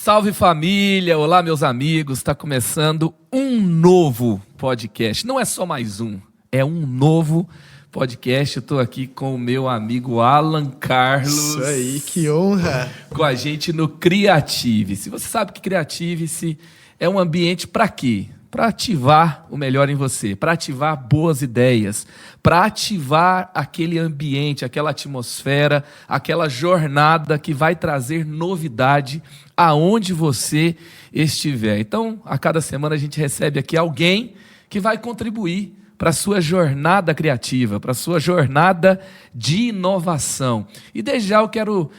Salve família, olá meus amigos, está começando um novo podcast, não é só mais um, é um novo podcast. Eu estou aqui com o meu amigo Alan Carlos. Isso aí, que honra! Com a gente no Creativice. Você sabe que Creativice é um ambiente para quê? Para ativar o melhor em você, para ativar boas ideias, para ativar aquele ambiente, aquela atmosfera, aquela jornada que vai trazer novidade aonde você estiver. Então, a cada semana a gente recebe aqui alguém que vai contribuir para a sua jornada criativa, para a sua jornada de inovação. E desde já eu quero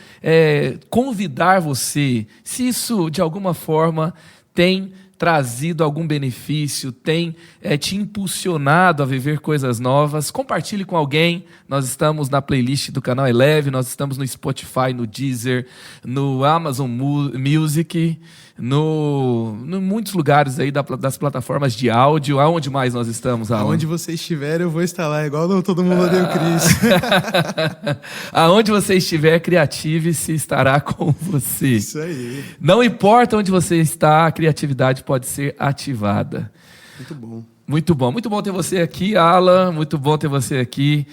convidar você, se isso de alguma forma tem trazido algum benefício, tem te impulsionado a viver coisas novas, compartilhe com alguém. Nós estamos na playlist do canal Eleve, nós estamos no Spotify, no Deezer, no Amazon Music, no muitos lugares aí das plataformas de áudio. Aonde mais nós estamos, Alan? Aonde você estiver, eu vou estar lá, igual no Todo Mundo Odeia o Chris. Aonde você estiver, Creativice estará com você. Isso aí. Não importa onde você está, a criatividade pode ser ativada. Muito bom. Muito bom ter você aqui, Alan, muito bom ter você aqui,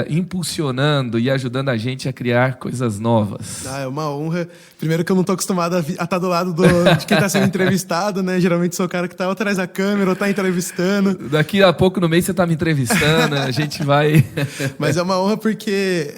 impulsionando e ajudando a gente a criar coisas novas. É uma honra. Primeiro que eu não estou acostumado a estar do lado de quem está sendo entrevistado, né? Geralmente sou o cara que está atrás da câmera ou está entrevistando. Daqui a pouco no mês você está me entrevistando, a gente vai... Mas é uma honra porque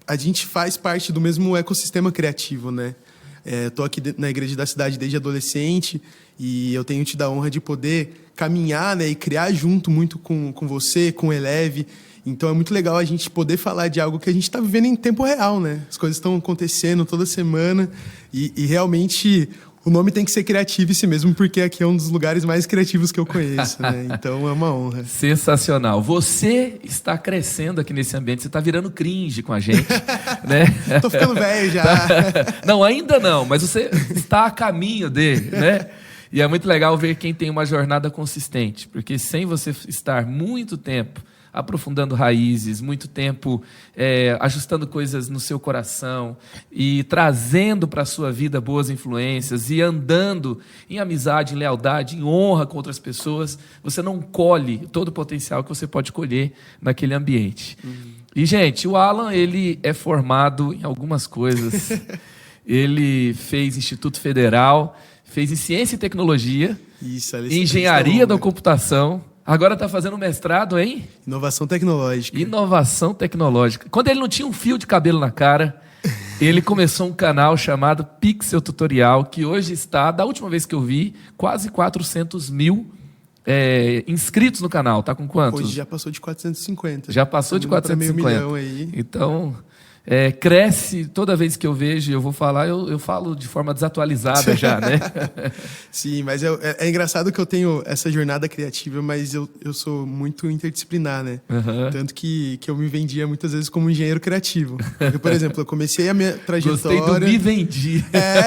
a gente faz parte do mesmo ecossistema criativo, né? Estou aqui na Igreja da Cidade desde adolescente e eu tenho tido a honra de poder caminhar, né, e criar junto muito com você, com o Eleve. Então é muito legal a gente poder falar de algo que a gente está vivendo em tempo real, né? As coisas estão acontecendo toda semana e realmente o nome tem que ser Creativice mesmo, porque aqui é um dos lugares mais criativos que eu conheço, né? Então é uma honra. Sensacional. Você está crescendo aqui nesse ambiente, você está virando cringe com a gente, né? Tô ficando velho já. Não, ainda não, mas você está a caminho dele, né? E é muito legal ver quem tem uma jornada consistente, porque sem você estar muito tempo aprofundando raízes, muito tempo ajustando coisas no seu coração e trazendo para a sua vida boas influências e andando em amizade, em lealdade, em honra com outras pessoas, você não colhe todo o potencial que você pode colher naquele ambiente. E, gente, o Alan, ele é formado em algumas coisas. Ele fez Instituto Federal, fez em Ciência e Tecnologia, Engenharia da Computação. Agora está fazendo mestrado em... Inovação Tecnológica. Inovação Tecnológica. Quando ele não tinha um fio de cabelo na cara, ele começou um canal chamado Pixel Tutorial, que hoje está, da última vez que eu vi, quase 400 mil inscritos no canal. Está com quantos? Hoje já passou de 450. Já passou de 450. Meio milhão aí. Então... cresce, toda vez que eu vejo, eu vou falar, eu falo de forma desatualizada já, né? Sim, mas é engraçado que eu tenho essa jornada criativa, mas eu sou muito interdisciplinar, né? Uhum. Tanto que eu me vendia muitas vezes como engenheiro criativo. Porque, por exemplo, eu comecei a minha trajetória... Gostei do me vendi.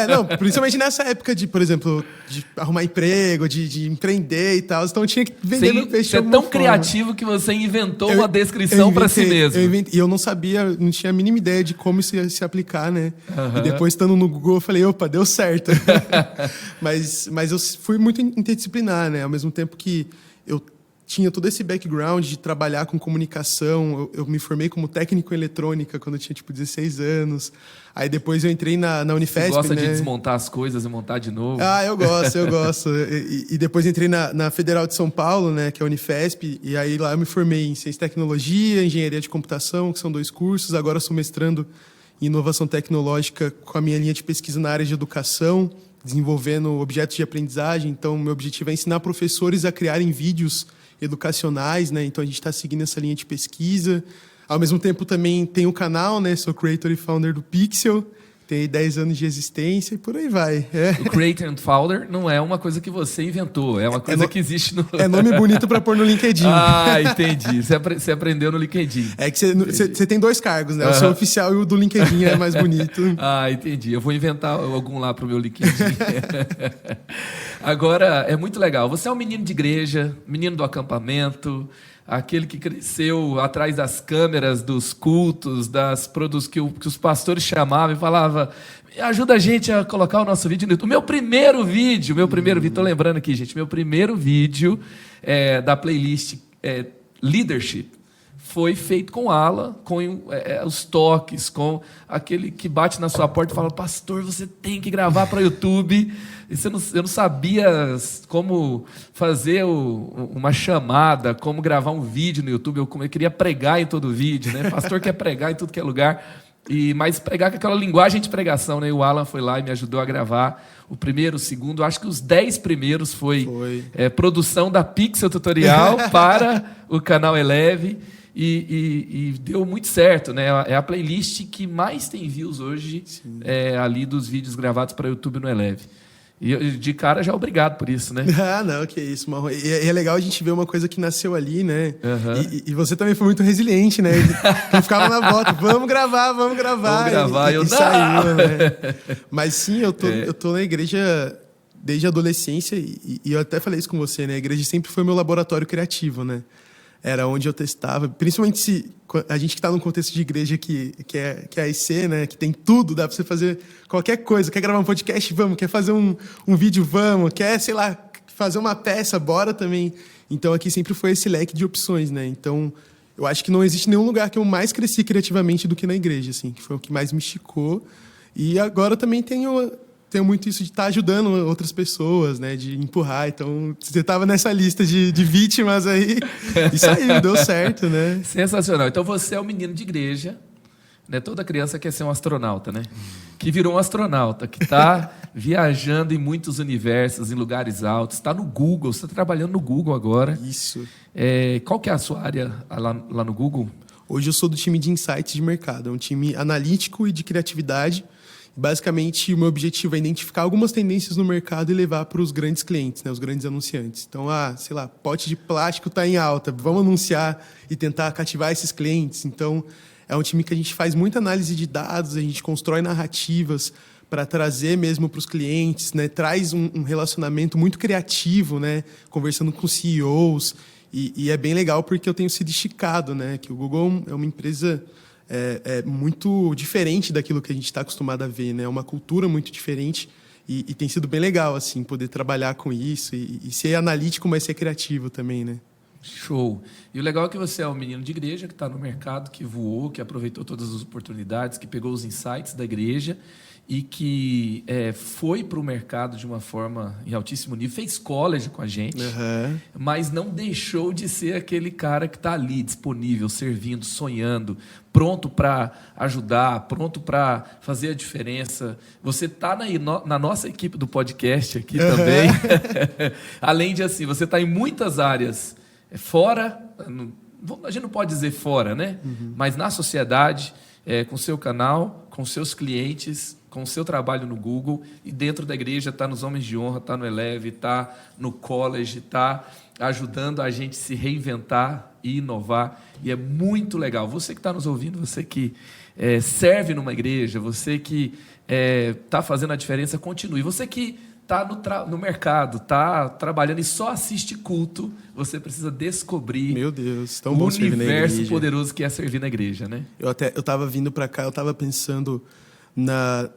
Não, principalmente nessa época de, por exemplo, de arrumar emprego, de empreender e tal. Então eu tinha que vender meu peixe de alguma tão forma. Criativo que você inventou uma descrição para si mesmo. E eu não sabia, não tinha a mínima ideia de como se aplicar, né? Uhum. E depois, estando no Google, eu falei, opa, deu certo. mas eu fui muito interdisciplinar, né? Ao mesmo tempo que eu tinha todo esse background de trabalhar com comunicação, eu me formei como técnico em eletrônica quando eu tinha, 16 anos. Aí depois eu entrei na Unifesp, Você gosta né? de desmontar as coisas e montar de novo? Eu gosto. E depois entrei na Federal de São Paulo, né, que é a Unifesp, e aí lá eu me formei em Ciência e Tecnologia, Engenharia de Computação, que são 2 cursos. Agora eu sou mestrando em Inovação Tecnológica com a minha linha de pesquisa na área de educação, desenvolvendo objetos de aprendizagem. Então, meu objetivo é ensinar professores a criarem vídeos educacionais, né? Então, a gente está seguindo essa linha de pesquisa. Ao mesmo tempo, também tem o canal, né? Sou creator e founder do Pixel. Tem 10 anos de existência e por aí vai. O Creator and Founder não é uma coisa que você inventou, é uma coisa que existe no... É nome bonito para pôr no LinkedIn. Entendi. Você aprendeu no LinkedIn. É que você tem 2 cargos, né? O seu oficial e o do LinkedIn é mais bonito. Entendi. Eu vou inventar algum lá pro meu LinkedIn. Agora, é muito legal. Você é um menino de igreja, menino do acampamento, aquele que cresceu atrás das câmeras, dos cultos, que os pastores chamavam e falavam, falava, ajuda a gente a colocar o nosso vídeo no YouTube. Meu primeiro vídeo, tô lembrando aqui, gente, meu primeiro vídeo da playlist Leadership foi feito com Alan, com os toques, com aquele que bate na sua porta e fala, pastor, você tem que gravar para o YouTube. E eu não sabia como fazer uma chamada, como gravar um vídeo no YouTube. Eu queria pregar em todo vídeo, né? Pastor quer pregar em tudo que é lugar. Mas pregar com aquela linguagem de pregação, né? E o Alan foi lá e me ajudou a gravar o primeiro, o segundo. Acho que os 10 primeiros foi. Produção da Pixel Tutorial para o canal Eleve. E deu muito certo, né? É a playlist que mais tem views hoje, ali dos vídeos gravados para o YouTube no Eleve. E de cara já obrigado por isso, né? Ah, não, que isso, Marrom. E é legal a gente ver uma coisa que nasceu ali, né? E você também foi muito resiliente, né? Que ficava na volta, vamos gravar. Vamos gravar, eu saiu, né? Mas sim, eu tô na igreja desde a adolescência e eu até falei isso com você, né? A igreja sempre foi meu laboratório criativo, né? Era onde eu testava, principalmente se a gente que está num contexto de igreja que é a IC, né, que tem tudo, dá para você fazer qualquer coisa. Quer gravar um podcast? Vamos. Quer fazer um vídeo? Vamos. Quer, sei lá, fazer uma peça? Bora também. Então, aqui sempre foi esse leque de opções, né? Então, eu acho que não existe nenhum lugar que eu mais cresci criativamente do que na igreja, assim, que foi o que mais me esticou. E agora também tenho muito isso de estar ajudando outras pessoas, né? De empurrar. Então, você estava nessa lista de vítimas aí e saiu, deu certo, né? Sensacional. Então, você é um menino de igreja, né? Toda criança quer ser um astronauta, né? Que virou um astronauta, que está viajando em muitos universos, em lugares altos. Está no Google, você está trabalhando no Google agora. Isso. Qual que é a sua área lá no Google? Hoje eu sou do time de insights de mercado. É um time analítico e de criatividade. Basicamente, o meu objetivo é identificar algumas tendências no mercado e levar para os grandes clientes, né, os grandes anunciantes. Então, sei lá, pote de plástico está em alta, vamos anunciar e tentar cativar esses clientes. Então, é um time que a gente faz muita análise de dados, a gente constrói narrativas para trazer mesmo para os clientes, né, traz um relacionamento muito criativo, né, conversando com CEOs. E é bem legal porque eu tenho sido esticado, né, que o Google é uma empresa... É muito diferente daquilo que a gente está acostumado a ver, né? É uma cultura muito diferente e tem sido bem legal, assim, poder trabalhar com isso e ser analítico, mas ser criativo também, né? Show. E o legal é que você é um menino de igreja que está no mercado, que voou, que aproveitou todas as oportunidades, que pegou os insights da igreja e que foi para o mercado de uma forma em altíssimo nível, fez college com a gente, mas não deixou de ser aquele cara que está ali, disponível, servindo, sonhando, pronto para ajudar, pronto para fazer a diferença. Você está na nossa equipe do podcast aqui também. Além de assim, você está em muitas áreas fora, a gente não pode dizer fora, né? Mas na sociedade, com seu canal, com seus clientes, com o seu trabalho no Google, e dentro da igreja está nos Homens de Honra, está no Eleve, está no College, está ajudando a gente se reinventar e inovar, e é muito legal. Você que está nos ouvindo, você que serve numa igreja, você que está fazendo a diferença, continue. Você que está no mercado, está trabalhando e só assiste culto, você precisa descobrir Meu Deus, tão o bom universo poderoso que é servir na igreja, né? Eu estava vindo para cá, eu estava pensando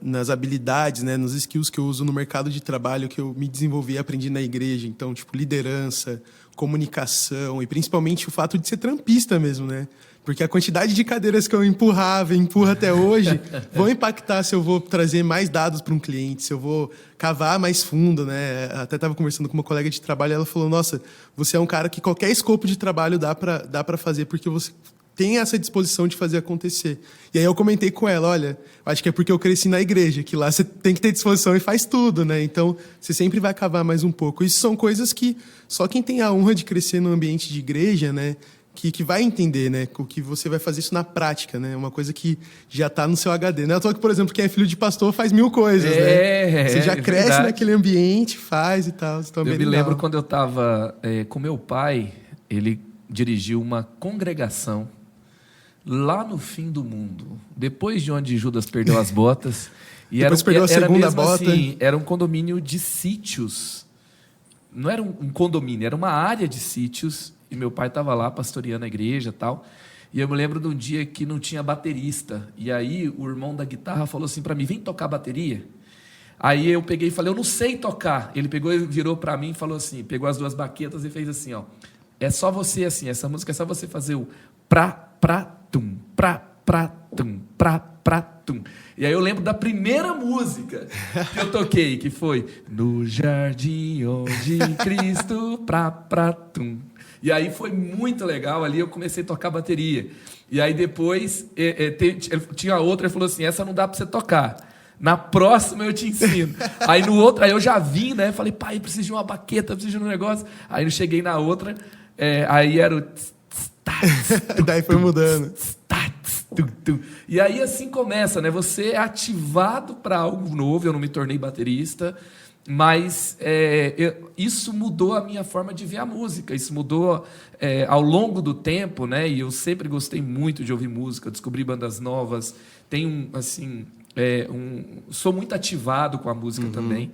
nas habilidades, né, nos skills que eu uso no mercado de trabalho, que eu me desenvolvi e aprendi na igreja. Então, tipo, liderança, comunicação e principalmente o fato de ser trampista mesmo, né? Porque a quantidade de cadeiras que eu empurrava e empurro até hoje vão impactar se eu vou trazer mais dados para um cliente, se eu vou cavar mais fundo, né? Até estava conversando com uma colega de trabalho e ela falou, nossa, você é um cara que qualquer escopo de trabalho dá para fazer, porque você tem essa disposição de fazer acontecer. E aí eu comentei com ela, olha, acho que é porque eu cresci na igreja, que lá você tem que ter disposição e faz tudo, né? Então, você sempre vai cavar mais um pouco. Isso são coisas que só quem tem a honra de crescer no ambiente de igreja, né, que vai entender, né, o que você vai fazer isso na prática, né? Uma coisa que já está no seu HD. Não é à toa que, por exemplo, quem é filho de pastor faz 1000 coisas, né? Você já cresce verdade. Naquele ambiente, faz e tal. Então, eu me lembro quando eu estava com meu pai, ele dirigiu uma congregação lá no fim do mundo, depois de onde Judas perdeu as botas. E depois perdeu a segunda bota. Assim, era um condomínio de sítios. Não era um condomínio, era uma área de sítios. E meu pai estava lá pastoreando a igreja e tal. E eu me lembro de um dia que não tinha baterista. E aí o irmão da guitarra falou assim para mim, vem tocar bateria. Aí eu peguei e falei, eu não sei tocar. Ele pegou e virou para mim e falou assim, pegou as 2 baquetas e fez assim, ó. É só você assim, essa música é só você fazer o tum, tum. E aí eu lembro da primeira música que eu toquei, que foi No Jardim onde Cristo tum. E aí foi muito legal, ali eu comecei a tocar bateria. E aí depois tinha outra, ele falou assim, essa não dá para você tocar. Na próxima eu te ensino. Aí no outro, aí eu já vim, né? Falei, pai, eu preciso de uma baqueta, eu preciso de um negócio. Aí eu cheguei na outra, aí era o... Daí foi mudando. E aí assim começa, né? Você é ativado para algo novo. Eu não me tornei baterista, mas isso mudou a minha forma de ver a música. Isso mudou ao longo do tempo, né? E eu sempre gostei muito de ouvir música, descobri bandas novas. Tenho assim, sou muito ativado com a música também.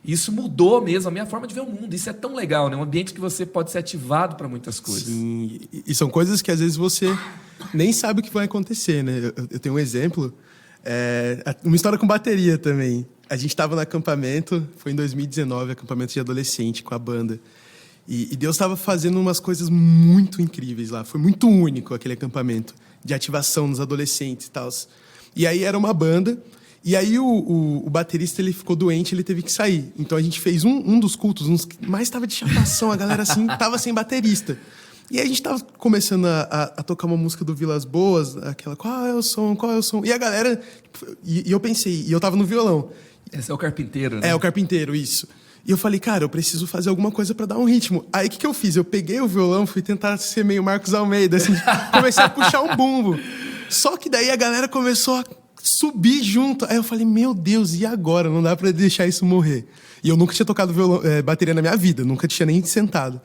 Isso mudou mesmo a minha forma de ver o mundo. Isso é tão legal, né? Um ambiente que você pode ser ativado para muitas coisas. Sim, e são coisas que às vezes você nem sabe o que vai acontecer, né? Eu tenho um exemplo, uma história com bateria também. A gente estava no acampamento, foi em 2019, acampamento de adolescente com a banda. E Deus estava fazendo umas coisas muito incríveis lá. Foi muito único aquele acampamento de ativação nos adolescentes e tal. E aí era uma banda. E aí o baterista ele ficou doente, ele teve que sair. Então a gente fez um dos cultos, uns que mais estava de chapação, a galera assim estava sem baterista. E aí a gente estava começando a tocar uma música do Vilas Boas, aquela qual é o som? E a galera, e eu pensei, e eu estava no violão. Esse é o carpinteiro, né? É, o carpinteiro, isso. E eu falei, cara, eu preciso fazer alguma coisa para dar um ritmo. Aí o que eu fiz? Eu peguei o violão, fui tentar ser meio Marcos Almeida, assim, comecei a puxar um bumbo. Só que daí a galera começou a subir junto. Aí eu falei, meu Deus, e agora? Não dá pra deixar isso morrer. E eu nunca tinha tocado bateria na minha vida, nunca tinha nem sentado.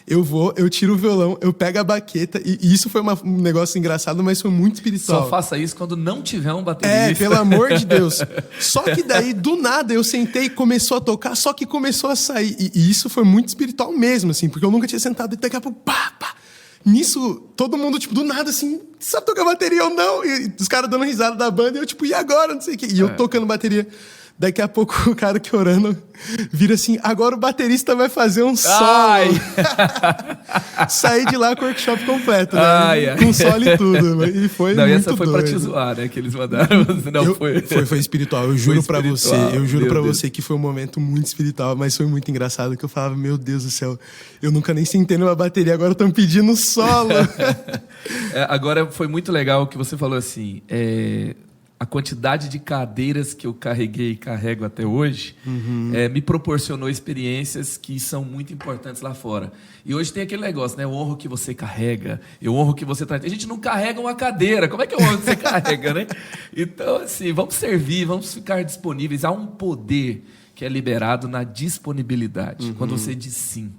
Eu tiro o violão, eu pego a baqueta, e isso foi um negócio engraçado, mas foi muito espiritual. Só faça isso quando não tiver um baterista. Pelo amor de Deus. Só que daí, do nada, eu sentei e começou a tocar, só que começou a sair. E isso foi muito espiritual mesmo, assim, porque eu nunca tinha sentado, e daqui a pouco, pá. Nisso, todo mundo, tipo, do nada, assim, sabe tocar bateria ou não? E os caras dando risada da banda, e eu, tipo, e agora? Não sei o quê. E eu tocando bateria. Daqui a pouco o cara que orando vira assim, agora o baterista vai fazer um solo. Saí de lá com o workshop completo, né? Com solo e tudo. E foi não, muito essa foi doido. Pra te zoar, né? Que eles mandaram. Não, foi espiritual. Eu juro pra você. Eu juro pra você que foi um momento muito espiritual, mas foi muito engraçado, que eu falava, meu Deus do céu, eu nunca nem sentei numa bateria, agora estão pedindo solo. Agora foi muito legal o que você falou assim, a quantidade de cadeiras que eu carreguei e carrego até hoje me proporcionou experiências que são muito importantes lá fora. E hoje tem aquele negócio, né? Eu honro o que você carrega, eu honro o que você traz. A gente não carrega uma cadeira, como é que eu honro o que você carrega, né? Então, assim, vamos servir, vamos ficar disponíveis. Há um poder que é liberado na disponibilidade, quando você diz sim.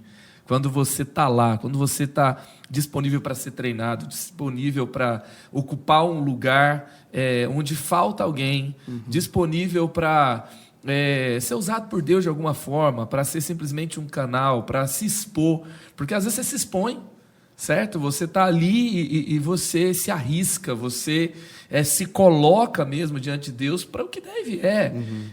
Quando você está lá, quando você está disponível para ser treinado, disponível para ocupar um lugar onde falta alguém, disponível para ser usado por Deus de alguma forma, para ser simplesmente um canal, para se expor. Porque às vezes você se expõe, certo? Você está ali e você se arrisca, você se coloca mesmo diante de Deus para o que deve.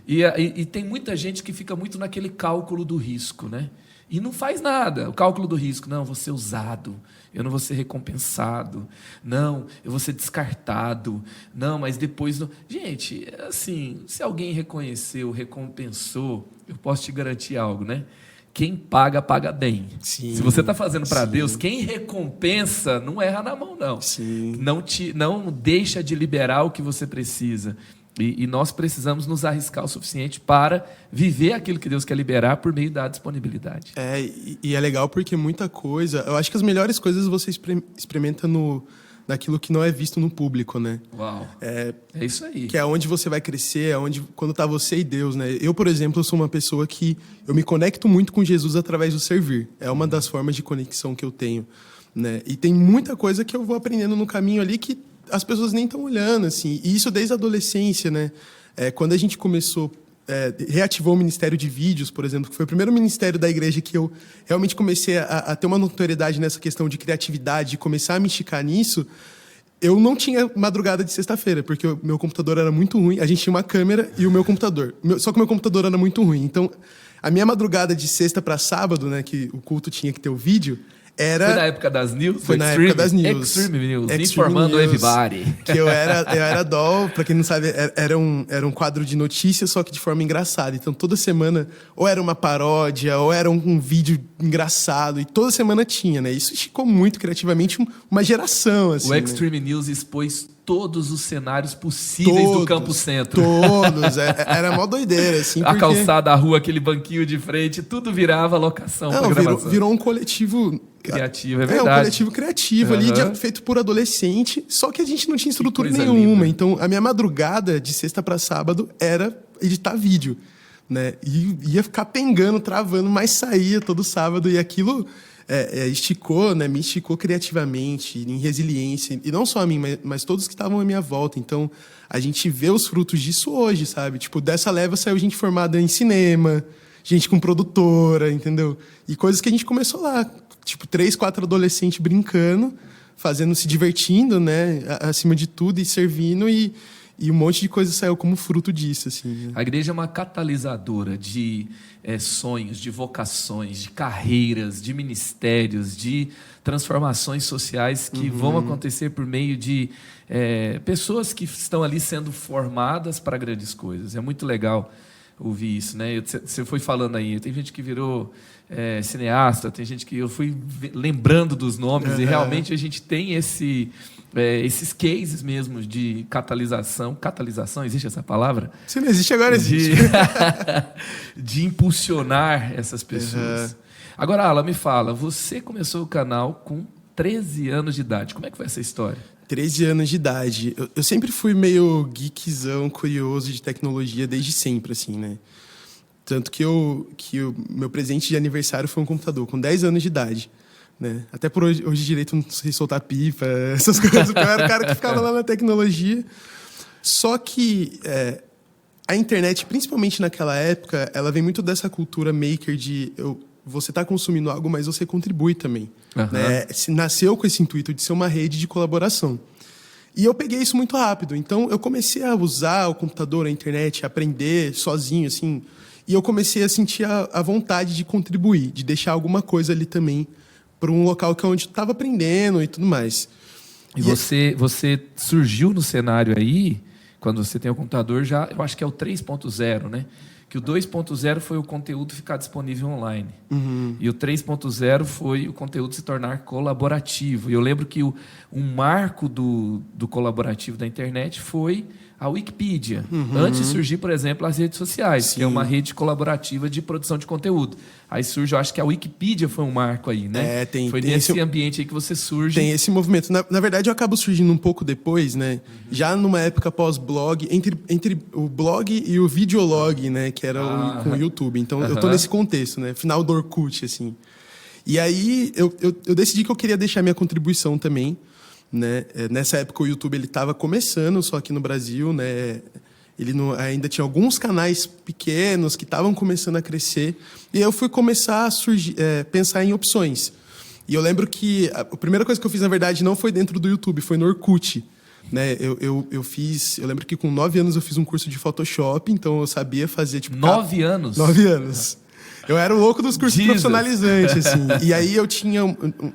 E tem muita gente que fica muito naquele cálculo do risco, né? E não faz nada. O cálculo do risco. Não, eu vou ser usado. Eu não vou ser recompensado. Não, eu vou ser descartado. Não, mas depois... Não. Gente, assim, se alguém reconheceu, recompensou, eu posso te garantir algo, né? Quem paga, paga bem. Sim, se você está fazendo para Deus, quem recompensa não erra na mão, não. Sim. Não deixa de liberar o que você precisa. E nós precisamos nos arriscar o suficiente para viver aquilo que Deus quer liberar por meio da disponibilidade. E é legal porque muita coisa... Eu acho que as melhores coisas você experimenta naquilo que não é visto no público, né? Uau, é isso aí. Que é onde você vai crescer, quando tá você e Deus, né? Eu, por exemplo, eu sou uma pessoa que... Eu me conecto muito com Jesus através do servir. É uma das formas de conexão que eu tenho, né? E tem muita coisa que eu vou aprendendo no caminho ali que as pessoas nem estão olhando, assim. E isso desde a adolescência, né? Quando a gente começou... reativou o Ministério de Vídeos, por exemplo, que foi o primeiro ministério da igreja que eu realmente comecei a ter uma notoriedade nessa questão de criatividade, de começar a me esticar nisso. eu não tinha madrugada de sexta-feira, porque o meu computador era muito ruim. A gente tinha uma câmera e o meu computador. Só que o meu computador era muito ruim. Então, a minha madrugada de sexta para sábado, né, que o culto tinha que ter o vídeo, era... Foi na época das news? Foi na época das news. Extreme News. Extreme Informando News, everybody. Que eu era doll, pra quem não sabe, era um quadro de notícias, só que de forma engraçada. Então, toda semana, ou era uma paródia, ou era um vídeo engraçado. E toda semana tinha, né? Isso esticou muito criativamente uma geração, assim. O Extreme News expôs todos os cenários possíveis do Campo Centro. Todos. Era mó doideira, assim. A calçada, a rua, aquele banquinho de frente, tudo virava locação. Não, virou um coletivo... Criativo, é verdade. Um coletivo criativo ali, feito por adolescente, só que a gente não tinha estrutura nenhuma. Linda. Então, a minha madrugada, de sexta para sábado, era editar vídeo, né? E ia ficar pengando, travando, mas saía todo sábado. E aquilo esticou, né? Me esticou criativamente, em resiliência. E não só a mim, mas todos que estavam à minha volta. Então, a gente vê os frutos disso hoje, sabe? Tipo, dessa leva saiu gente formada em cinema, gente com produtora, entendeu? E coisas que a gente começou lá. Tipo, 3, 4 adolescentes brincando, se divertindo, né? Acima de tudo, e servindo, e um monte de coisa saiu como fruto disso, assim. Né? A igreja é uma catalisadora de sonhos, de vocações, de carreiras, de ministérios, de transformações sociais que vão acontecer por meio de pessoas que estão ali sendo formadas para grandes coisas. É muito legal ouvir isso, né? Você foi falando aí, tem gente que virou cineasta, tem gente que eu fui lembrando dos nomes e realmente a gente tem esses cases mesmo de catalisação, existe essa palavra? Se não existe, agora existe. De impulsionar essas pessoas. Agora, Alan, me fala, você começou o canal com 13 anos de idade, como é que foi essa história? 13 anos de idade. Eu sempre fui meio geekzão, curioso de tecnologia desde sempre, assim, né? Tanto que o meu presente de aniversário foi um computador, com 10 anos de idade. Né? Até por hoje direito não sei soltar pipa, essas coisas, porque eu era o cara que ficava lá na tecnologia. Só que a internet, principalmente naquela época, ela vem muito dessa cultura maker de você está consumindo algo, mas você contribui também. Né? Nasceu com esse intuito de ser uma rede de colaboração. E eu peguei isso muito rápido. Então, eu comecei a usar o computador, a internet, a aprender sozinho, assim. E eu comecei a sentir a vontade de contribuir, de deixar alguma coisa ali também para um local que é onde eu estava aprendendo e tudo mais. E você surgiu no cenário aí, quando você tem o computador, já, eu acho que é o 3.0, né? Que o 2.0 foi o conteúdo ficar disponível online. E o 3.0 foi o conteúdo se tornar colaborativo. E eu lembro que um marco do colaborativo da internet foi a Wikipedia. Antes de surgir, por exemplo, as redes sociais, Sim. que é uma rede colaborativa de produção de conteúdo. Aí surge, eu acho que a Wikipedia foi um marco aí, né? Foi nesse ambiente aí que você surge. Tem esse movimento. Na verdade, eu acabo surgindo um pouco depois, né? Já numa época pós-blog, entre o blog e o videolog, né? Que era com o YouTube. Então, eu tô nesse contexto, né? Final do Orkut, assim. E aí, eu decidi que eu queria deixar minha contribuição também, né? Nessa época, o YouTube estava começando, só aqui no Brasil, né? Ele ainda tinha alguns canais pequenos que estavam começando a crescer. E aí eu fui começar a pensar em opções. E eu lembro que a primeira coisa que eu fiz, na verdade, não foi dentro do YouTube, foi no Orkut. Né? Eu lembro que com 9 anos eu fiz um curso de Photoshop, então eu sabia fazer... Tipo, 9 anos? 9 anos. Eu era o louco dos cursos profissionalizantes, assim. E aí eu tinha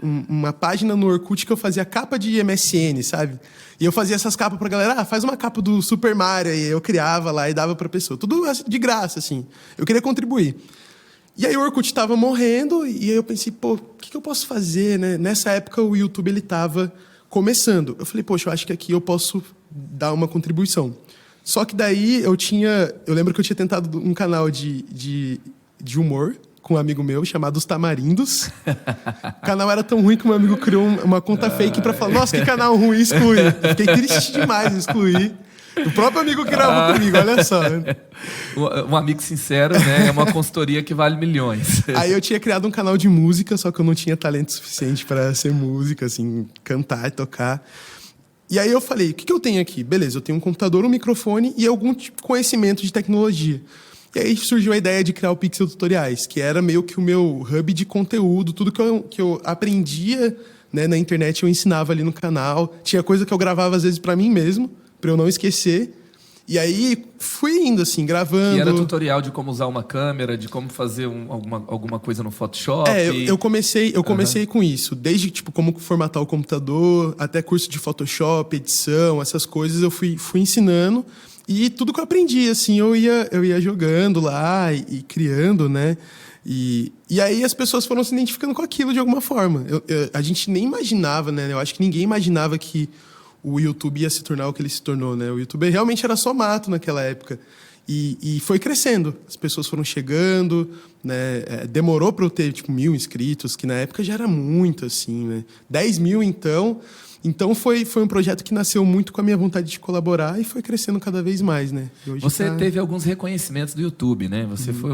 uma página no Orkut que eu fazia capa de MSN, sabe? E eu fazia essas capas pra galera, faz uma capa do Super Mario. E eu criava lá e dava pra pessoa. Tudo de graça, assim. Eu queria contribuir. E aí o Orkut tava morrendo, e aí eu pensei, pô, o que eu posso fazer, né? Nessa época o YouTube, ele tava começando. Eu falei, poxa, eu acho que aqui eu posso dar uma contribuição. Só que daí eu lembro que eu tinha tentado um canal de humor com um amigo meu chamado Os Tamarindos. O canal era tão ruim que um amigo criou uma conta fake pra falar, nossa, que canal ruim, exclui. Fiquei triste demais em excluir. O próprio amigo que gravou comigo, olha só. Um amigo sincero, né? É uma consultoria que vale milhões. Aí eu tinha criado um canal de música, só que eu não tinha talento suficiente para ser música, assim, cantar e tocar. E aí eu falei, o que eu tenho aqui? Beleza, eu tenho um computador, um microfone e algum tipo de conhecimento de tecnologia. E aí surgiu a ideia de criar o Pixel Tutoriais, que era meio que o meu hub de conteúdo, tudo que eu aprendia né? Na internet eu ensinava ali no canal. Tinha coisa que eu gravava às vezes para mim mesmo, para eu não esquecer. E aí fui indo assim, gravando. E era tutorial de como usar uma câmera, de como fazer alguma coisa no Photoshop. Eu comecei com isso. Desde tipo como formatar o computador, até curso de Photoshop, edição, essas coisas eu fui ensinando. E tudo que eu aprendi, assim, eu ia jogando lá e criando, né? E aí as pessoas foram se identificando com aquilo de alguma forma. A gente nem imaginava, né? Eu acho que ninguém imaginava que o YouTube ia se tornar o que ele se tornou, né? O YouTube realmente era só mato naquela época. E foi crescendo. As pessoas foram chegando, né? Demorou para eu ter, tipo, 1.000 inscritos, que na época já era muito, assim, né? 10 mil, então... Então foi um projeto que nasceu muito com a minha vontade de colaborar e foi crescendo cada vez mais, né? Você teve alguns reconhecimentos do YouTube, né? Você foi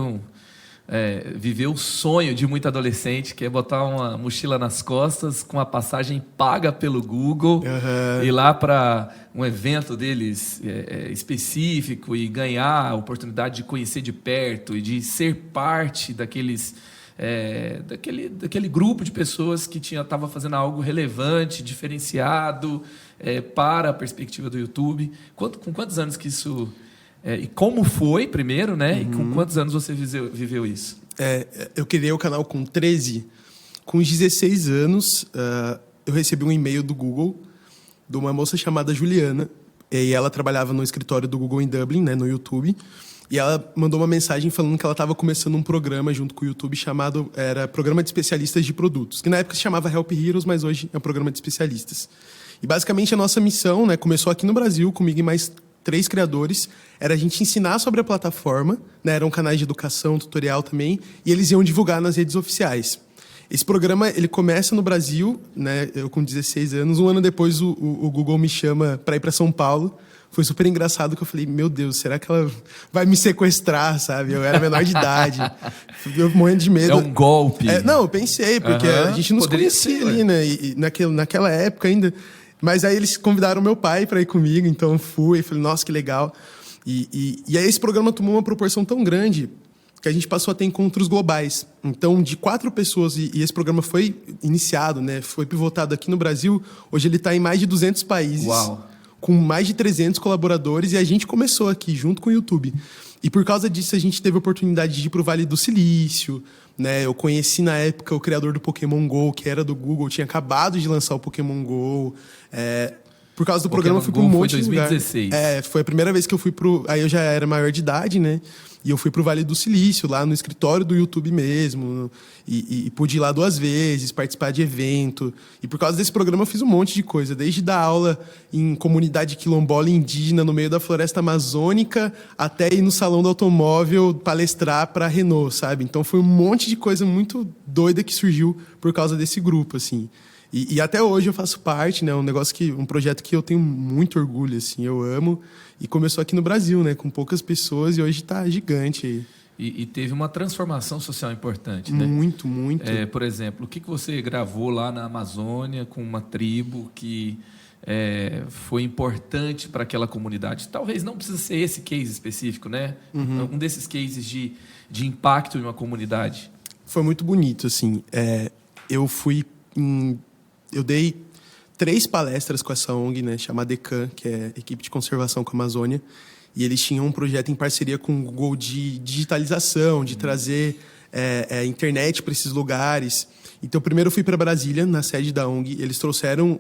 viveu o sonho de muito adolescente, que é botar uma mochila nas costas com a passagem paga pelo Google, ir lá para um evento deles específico e ganhar a oportunidade de conhecer de perto e de ser parte daquele grupo de pessoas que estava fazendo algo relevante, diferenciado para a perspectiva do YouTube. Com quantos anos que isso... e como foi, primeiro, né? E com quantos anos você viveu isso? Eu criei o canal com 13. Com 16 anos, eu recebi um e-mail do Google de uma moça chamada Juliana. E ela trabalhava no escritório do Google em Dublin, né, no YouTube. E ela mandou uma mensagem falando que ela estava começando um programa junto com o YouTube era Programa de Especialistas de Produtos, que na época se chamava Help Heroes, mas hoje é um programa de especialistas. E basicamente a nossa missão, né, começou aqui no Brasil, comigo e mais 3 criadores, era a gente ensinar sobre a plataforma, né, eram canais de educação, tutorial também, e eles iam divulgar nas redes oficiais. Esse programa, ele começa no Brasil, né, eu com 16 anos, um ano depois o Google me chama para ir para São Paulo. Foi super engraçado que eu falei, meu Deus, será que ela vai me sequestrar, sabe? Eu era menor de idade, eu morrendo de medo. É um golpe. Não, eu pensei, porque a gente nos conhecia ali, né? E naquela época ainda. Mas aí eles convidaram meu pai para ir comigo, então eu fui, falei, nossa, que legal. E aí esse programa tomou uma proporção tão grande que a gente passou a ter encontros globais. Então, de 4 pessoas, e esse programa foi iniciado, né? Foi pivotado aqui no Brasil, hoje ele está em mais de 200 países. Uau! Com mais de 300 colaboradores, e a gente começou aqui, junto com o YouTube. E por causa disso, a gente teve a oportunidade de ir para o Vale do Silício, né? Eu conheci, na época, o criador do Pokémon GO, que era do Google, tinha acabado de lançar o Pokémon GO. Por causa do programa, eu fui para um monte de lugar. Foi 2016. Foi a primeira vez que eu fui pro... Aí eu já era maior de idade, né? E eu fui pro Vale do Silício, lá no escritório do YouTube mesmo. E pude ir lá 2 vezes, participar de evento. E por causa desse programa eu fiz um monte de coisa. Desde dar aula em comunidade quilombola indígena no meio da floresta amazônica, até ir no salão do automóvel palestrar para a Renault, sabe? Então foi um monte de coisa muito doida que surgiu por causa desse grupo, assim. E até hoje eu faço parte, né? Um projeto que eu tenho muito orgulho, assim, eu amo. E começou aqui no Brasil, né? Com poucas pessoas, e hoje está gigante aí. E teve uma transformação social importante, né? Muito, muito. Por exemplo, o que você gravou lá na Amazônia com uma tribo que foi importante para aquela comunidade? Talvez não precisa ser esse case específico, né? Um desses cases de impacto em uma comunidade. Foi muito bonito, assim. Eu dei 3 palestras com essa ONG, né, chamada ECAN, que é Equipe de Conservação com a Amazônia, e eles tinham um projeto em parceria com o Google de digitalização, de trazer internet para esses lugares. Então, primeiro eu fui para Brasília, na sede da ONG, eles trouxeram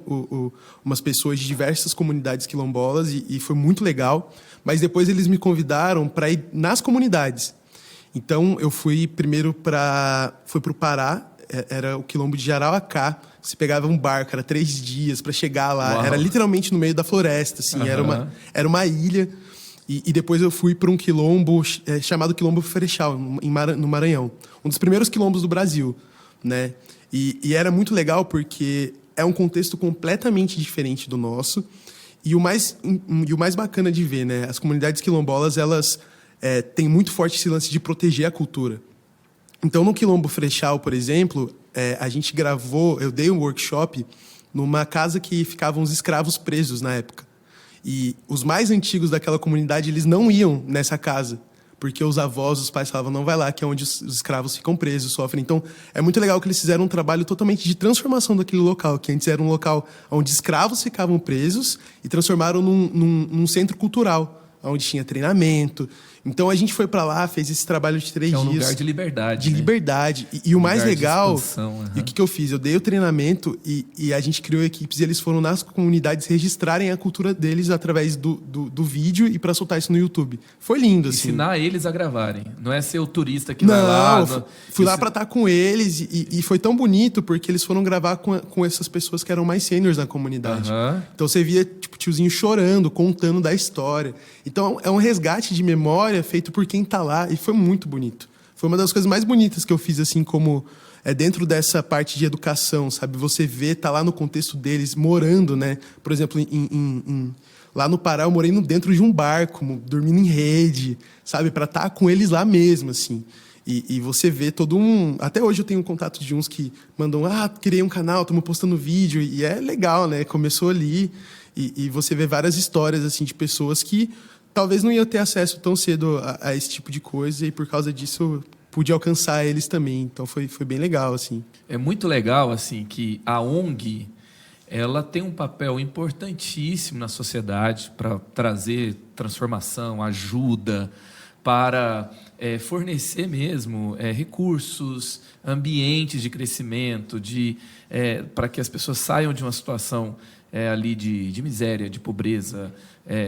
umas pessoas de diversas comunidades quilombolas e foi muito legal, mas depois eles me convidaram para ir nas comunidades. Então, eu fui primeiro para o Pará, era o quilombo de Jarauacá. Você pegava um barco, era 3 dias para chegar lá. Uau. Era literalmente no meio da floresta, assim. Era uma ilha. E depois eu fui para um quilombo chamado Quilombo Frechal, no Maranhão. Um dos primeiros quilombos do Brasil, né? E era muito legal porque é um contexto completamente diferente do nosso. E o mais bacana de ver, né? As comunidades quilombolas, elas têm muito forte esse lance de proteger a cultura. Então, no Quilombo Frechal, por exemplo, a gente eu dei um workshop numa casa que ficavam os escravos presos na época. E os mais antigos daquela comunidade, eles não iam nessa casa, porque os avós, os pais falavam, não vai lá, que é onde os escravos ficam presos, sofrem. Então, é muito legal que eles fizeram um trabalho totalmente de transformação daquele local, que antes era um local onde escravos ficavam presos e transformaram num centro cultural, onde tinha treinamento. Então a gente foi para lá, fez esse trabalho de 3 dias. É um lugar de liberdade. De liberdade. E o mais legal, expansão, e o que eu fiz? Eu dei o treinamento e a gente criou equipes e eles foram nas comunidades registrarem a cultura deles através do vídeo e para soltar isso no YouTube. Foi lindo, assim. Ensinar eles a gravarem. Não é ser o turista que vai lá. Fui lá para estar com eles e foi tão bonito porque eles foram gravar com essas pessoas que eram mais sêniores na comunidade. Então você via tipo, tiozinho chorando, contando da história. Então é um resgate de memória feito por quem tá lá e foi muito bonito. Foi uma das coisas mais bonitas que eu fiz, assim, como dentro dessa parte de educação, sabe? Você vê, tá lá no contexto deles, morando, né? Por exemplo, lá no Pará, eu morei dentro de um barco, dormindo em rede, sabe? Para estar com eles lá mesmo, assim. E você vê todo um... Até hoje eu tenho contato de uns que mandam, criei um canal, estamos postando vídeo, e é legal, né? Começou ali, e você vê várias histórias, assim, de pessoas que talvez não iam ter acesso tão cedo a esse tipo de coisa, e por causa disso eu pude alcançar eles também. Então foi bem legal, assim. É muito legal, assim, que a ONG, ela tem um papel importantíssimo na sociedade para trazer transformação, ajuda, para fornecer mesmo recursos, ambientes de crescimento, para que as pessoas saiam de uma situação ali de miséria, de pobreza,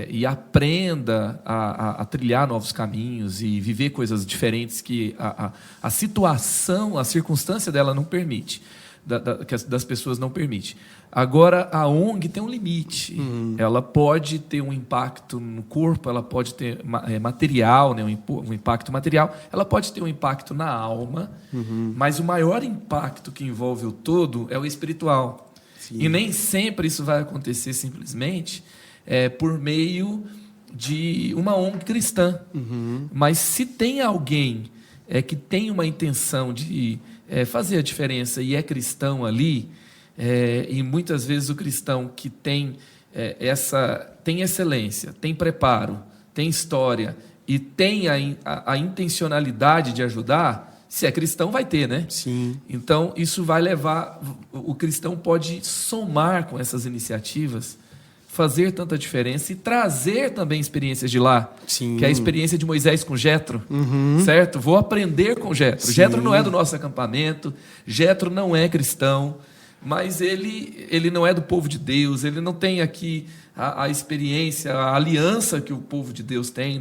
e aprenda a trilhar novos caminhos e viver coisas diferentes que a situação, a circunstância dela não permite, das pessoas não permite. Agora, a ONG tem um limite. Ela pode ter um impacto no corpo, ela pode ter material, né, um impacto material, ela pode ter um impacto na alma, mas o maior impacto que envolve o todo é o espiritual. Sim. E nem sempre isso vai acontecer simplesmente por meio de uma ONG cristã. Mas se tem alguém que tem uma intenção de fazer a diferença e é cristão ali, e muitas vezes o cristão que tem tem excelência, tem preparo, tem história e tem a intencionalidade de ajudar, se é cristão vai ter, né? Sim. Então isso vai levar, o cristão pode somar com essas iniciativas, fazer tanta diferença e trazer também experiências de lá. Sim. Que é a experiência de Moisés com Jetro, certo? Vou aprender com Jetro. Jetro não é do nosso acampamento, Jetro não é cristão, mas ele não é do povo de Deus, ele não tem aqui a experiência, a aliança que o povo de Deus tem,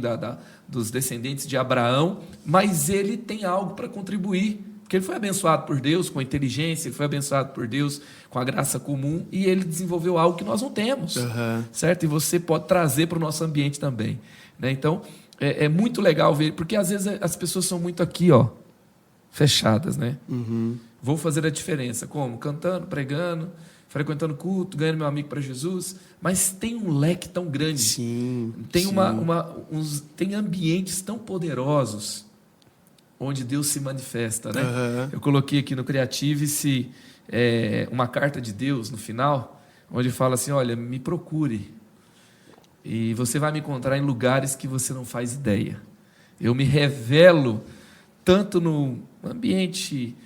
dos descendentes de Abraão, mas ele tem algo para contribuir, porque ele foi abençoado por Deus com a inteligência, ele foi abençoado por Deus com a graça comum, e ele desenvolveu algo que nós não temos, certo? E você pode trazer para o nosso ambiente também, né? Então, é muito legal ver, porque às vezes as pessoas são muito aqui, fechadas, né? Vou fazer a diferença. Como? Cantando, pregando, frequentando culto, ganhando meu amigo para Jesus. Mas tem um leque tão grande. Sim, tem tem ambientes tão poderosos onde Deus se manifesta, né? Eu coloquei aqui no Creative-se uma carta de Deus no final, onde fala assim, olha, me procure e você vai me encontrar em lugares que você não faz ideia. Eu me revelo tanto no ambiente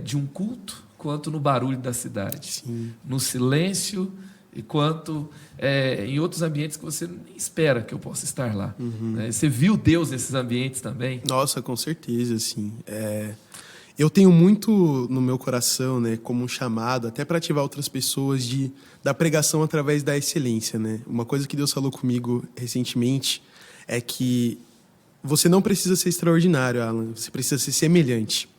de um culto, quanto no barulho da cidade. Sim. No silêncio, e quanto em outros ambientes que você nem espera que eu possa estar lá. Né? Você viu Deus nesses ambientes também? Nossa, com certeza, sim. Eu tenho muito no meu coração, né, como um chamado, até para ativar outras pessoas, da pregação através da excelência. Né? Uma coisa que Deus falou comigo recentemente é que você não precisa ser extraordinário, Alan, você precisa ser semelhante.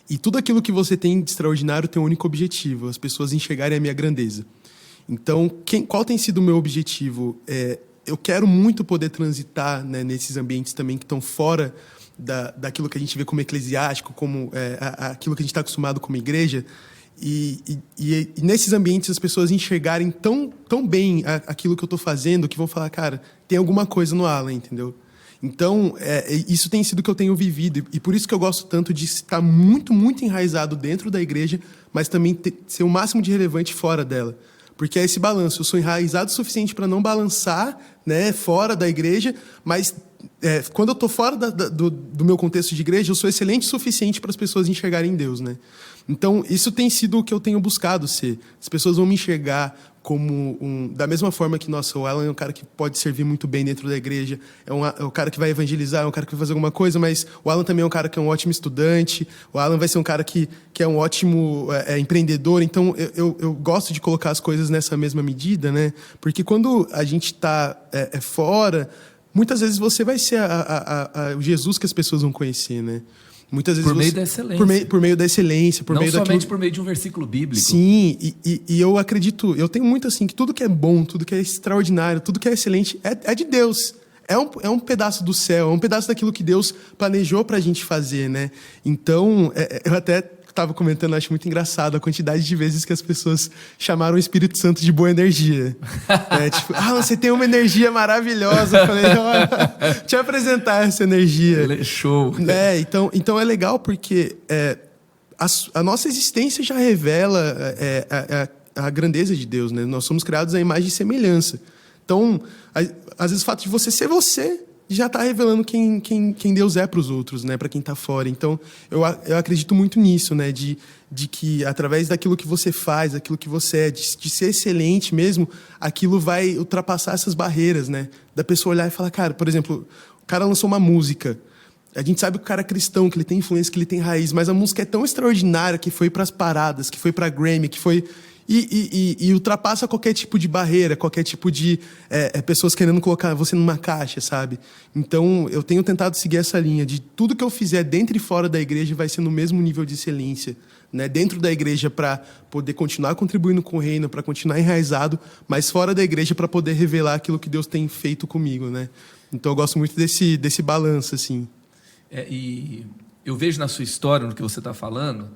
E tudo aquilo que você tem de extraordinário tem um único objetivo, as pessoas enxergarem a minha grandeza. Então, qual tem sido o meu objetivo? Eu quero muito poder transitar, né, nesses ambientes também que estão fora daquilo que a gente vê como eclesiástico, como aquilo que a gente está acostumado como igreja, e nesses ambientes as pessoas enxergarem tão bem aquilo que eu estou fazendo, que vão falar, cara, tem alguma coisa no Alan, entendeu? Então, isso tem sido o que eu tenho vivido. E por isso que eu gosto tanto de estar muito, muito enraizado dentro da igreja, mas também ser o máximo de relevante fora dela. Porque é esse balanço. Eu sou enraizado o suficiente para não balançar, né, fora da igreja, mas quando eu tô fora do meu contexto de igreja, eu sou excelente o suficiente para as pessoas enxergarem Deus, né? Então, isso tem sido o que eu tenho buscado ser. As pessoas vão me enxergar como da mesma forma que, nossa, o Alan é um cara que pode servir muito bem dentro da igreja, é um cara que vai evangelizar, é um cara que vai fazer alguma coisa, mas o Alan também é um cara que é um ótimo estudante, o Alan vai ser um cara que é um ótimo empreendedor. Então, eu gosto de colocar as coisas nessa mesma medida, né? Porque quando a gente está fora, muitas vezes você vai ser o Jesus que as pessoas vão conhecer, né? Muitas vezes por meio da excelência. Por meio da excelência. Não somente por meio de um versículo bíblico. Sim, e eu acredito, eu tenho muito assim, que tudo que é bom, tudo que é extraordinário, tudo que é excelente é de Deus. É um pedaço do céu, é um pedaço daquilo que Deus planejou pra gente fazer, né? Então, eu até estava comentando, acho muito engraçado a quantidade de vezes que as pessoas chamaram o Espírito Santo de boa energia. Tipo, você tem uma energia maravilhosa. Eu falei, olha, deixa eu apresentar essa energia. Show. Então é legal porque a nossa existência já revela a grandeza de Deus, né? Nós somos criados à imagem e semelhança. Então, às vezes o fato de você ser você já está revelando quem Deus é para os outros, né? Para quem está fora. Então, eu acredito muito nisso, né? De que através daquilo que você faz, daquilo que você é, de ser excelente mesmo, aquilo vai ultrapassar essas barreiras, né? Da pessoa olhar e falar, cara, por exemplo, o cara lançou uma música. A gente sabe que o cara é cristão, que ele tem influência, que ele tem raiz, mas a música é tão extraordinária que foi para as paradas, que foi para a Grammy, que foi... E ultrapassa qualquer tipo de barreira, qualquer tipo de pessoas querendo colocar você numa caixa, sabe? Então, eu tenho tentado seguir essa linha de tudo que eu fizer dentro e fora da igreja vai ser no mesmo nível de excelência, né? Dentro da igreja para poder continuar contribuindo com o reino, para continuar enraizado, mas fora da igreja para poder revelar aquilo que Deus tem feito comigo, né? Então, eu gosto muito desse balanço, assim. E eu vejo na sua história, no que você está falando...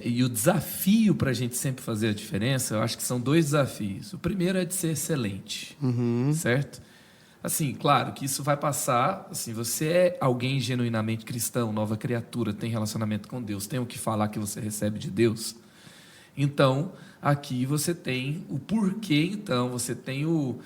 e o desafio para a gente sempre fazer a diferença, eu acho que são 2 desafios. O primeiro é de ser excelente, certo? Assim, claro que isso vai passar, assim, você é alguém genuinamente cristão, nova criatura, tem relacionamento com Deus, tem o que falar que você recebe de Deus. Então, aqui você tem o porquê, então, você tem o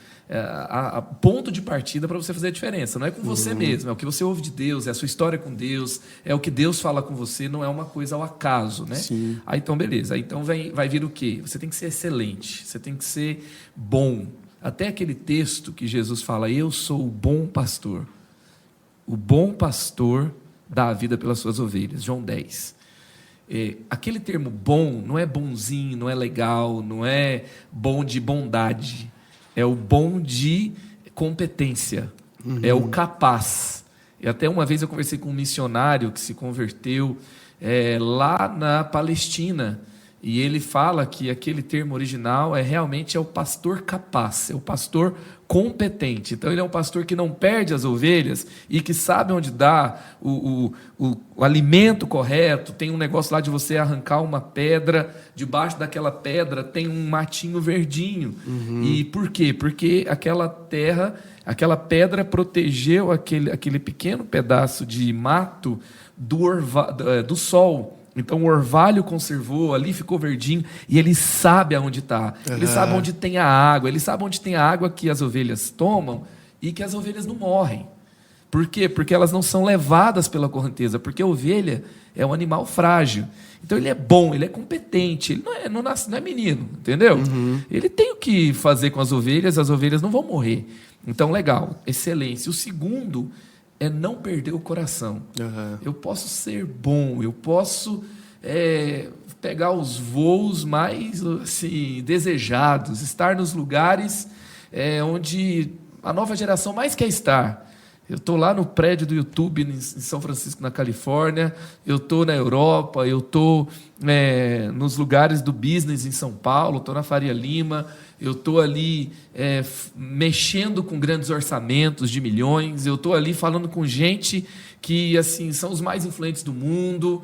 ponto de partida para você fazer a diferença. Não é com você mesmo, é o que você ouve de Deus, é a sua história com Deus, é o que Deus fala com você, não é uma coisa ao acaso, né? Sim. Aí, então, beleza. Aí, então, vai vir o quê? Você tem que ser excelente, você tem que ser bom. Até aquele texto que Jesus fala, eu sou o bom pastor. O bom pastor dá a vida pelas suas ovelhas. João 10. Aquele termo bom não é bonzinho, não é legal, não é bom de bondade, é o bom de competência, é o capaz. E até uma vez eu conversei com um missionário que se converteu lá na Palestina, e ele fala que aquele termo original realmente é o pastor capaz, é o pastor competente. Então ele é um pastor que não perde as ovelhas e que sabe onde dá o alimento correto. Tem um negócio lá de você arrancar uma pedra, debaixo daquela pedra tem um matinho verdinho. E por quê? Porque aquela pedra protegeu aquele pequeno pedaço de mato do sol. Então o orvalho conservou, ali ficou verdinho, e ele sabe aonde está. Ele sabe onde tem a água, ele sabe onde tem a água que as ovelhas tomam e que as ovelhas não morrem. Por quê? Porque elas não são levadas pela correnteza, porque a ovelha é um animal frágil. Então ele é bom, ele é competente, ele não é menino, entendeu? Ele tem o que fazer com as ovelhas não vão morrer. Então, legal, excelência. O segundo é não perder o coração. Eu posso ser bom, eu posso pegar os voos mais assim, desejados, estar nos lugares onde a nova geração mais quer estar. Eu estou lá no prédio do YouTube em São Francisco, na Califórnia, eu estou na Europa, eu estou nos lugares do business em São Paulo, estou na Faria Lima, eu estou ali mexendo com grandes orçamentos de milhões, eu estou ali falando com gente que assim, são os mais influentes do mundo,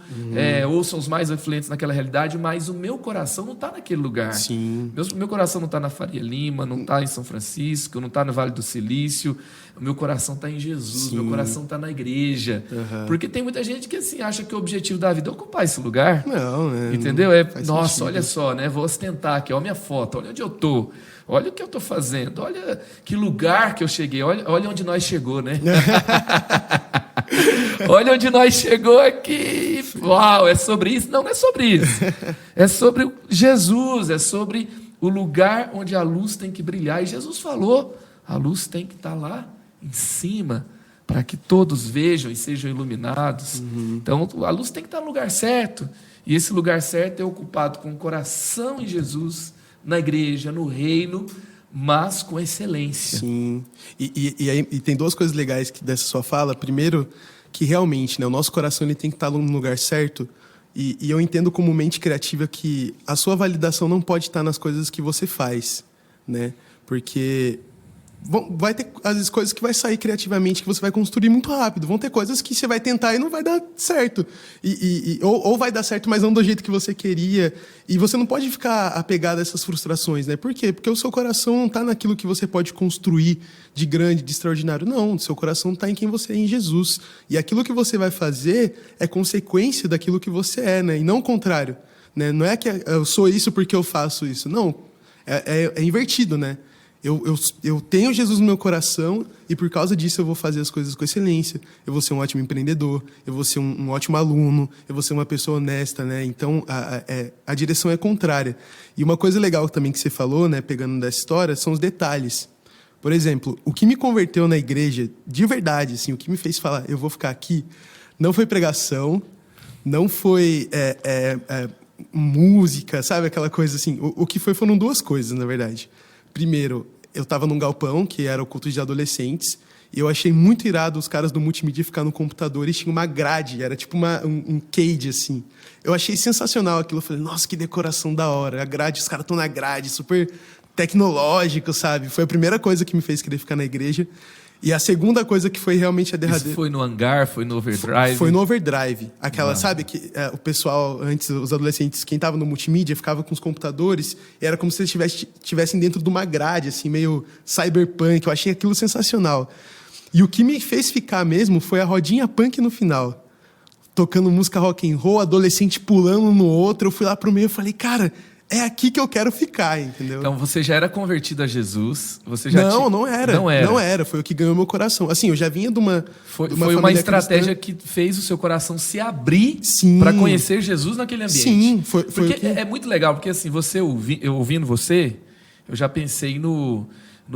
ou são os mais influentes naquela realidade, mas o meu coração não está naquele lugar. Sim. Meu coração não está na Faria Lima, não está em São Francisco, não está no Vale do Silício, o meu coração está em Jesus, Sim. meu coração está na igreja. Porque tem muita gente que assim, acha que o objetivo da vida é ocupar esse lugar. Não. Não, entendeu? Nossa, sentido. olha só, né? Vou ostentar aqui, olha a minha foto, olha onde eu tô. Olha o que eu estou fazendo, olha que lugar que eu cheguei, olha onde nós chegou, né? Olha onde nós chegou aqui. Uau, é sobre isso? Não, não é sobre isso. É sobre Jesus, é sobre o lugar onde a luz tem que brilhar. E Jesus falou, a luz tem que estar lá em cima, para que todos vejam e sejam iluminados. Então, a luz tem que estar no lugar certo. E esse lugar certo é ocupado com o coração em Jesus, na igreja, no reino, mas com excelência. Sim. E tem duas coisas legais dessa sua fala. Primeiro, que realmente, né, o nosso coração ele tem que estar no lugar certo. E eu entendo como mente criativa que a sua validação não pode estar nas coisas que você faz, né? Porque vai ter, às vezes, coisas que vai sair criativamente que você vai construir muito rápido. Vão ter coisas que você vai tentar e não vai dar certo. Ou vai dar certo, mas não do jeito que você queria. E você não pode ficar apegado a essas frustrações, né? Por quê? Porque o seu coração não está naquilo que você pode construir de grande, de extraordinário. Não, o seu coração está em quem você é, em Jesus. E aquilo que você vai fazer é consequência daquilo que você é, né? E não o contrário. Né? Não é que eu sou isso porque eu faço isso. Não, é invertido, né? Eu tenho Jesus no meu coração e por causa disso eu vou fazer as coisas com excelência. Eu vou ser um ótimo empreendedor, eu vou ser um ótimo aluno, eu vou ser uma pessoa honesta, né? Então, a direção é contrária. E uma coisa legal também que você falou, né, pegando dessa história, são os detalhes. Por exemplo, o que me converteu na igreja, de verdade, assim, o que me fez falar, eu vou ficar aqui, não foi pregação, não foi música, sabe? Aquela coisa assim. O que foram duas coisas, na verdade. Primeiro, eu estava num galpão, que era o culto de adolescentes, e eu achei muito irado os caras do multimídia ficar no computador e tinha uma grade, era tipo um cage, assim. Eu achei sensacional aquilo, eu falei, nossa, que decoração da hora, a grade, os caras estão na grade, super tecnológico, sabe? Foi a primeira coisa que me fez querer ficar na igreja. E a segunda coisa que foi realmente a derradeira... Isso foi no hangar, foi no overdrive? Foi no overdrive. Aquela, sabe, que o pessoal, antes, os adolescentes, quem estava no multimídia, ficava com os computadores, e era como se eles estivessem dentro de uma grade, assim, meio cyberpunk. Eu achei aquilo sensacional. E o que me fez ficar mesmo foi a rodinha punk no final. Tocando música rock and roll, adolescente pulando um no outro. Eu fui lá pro meio e falei, cara... É aqui que eu quero ficar, entendeu? Então, você já era convertido a Jesus? Você Não era. Não era. Foi o que ganhou meu coração. Assim, eu já vinha de uma Foi uma estratégia que fez o seu coração se abrir para conhecer Jesus naquele ambiente. Sim, porque é muito legal, porque assim, eu ouvindo você, eu já pensei no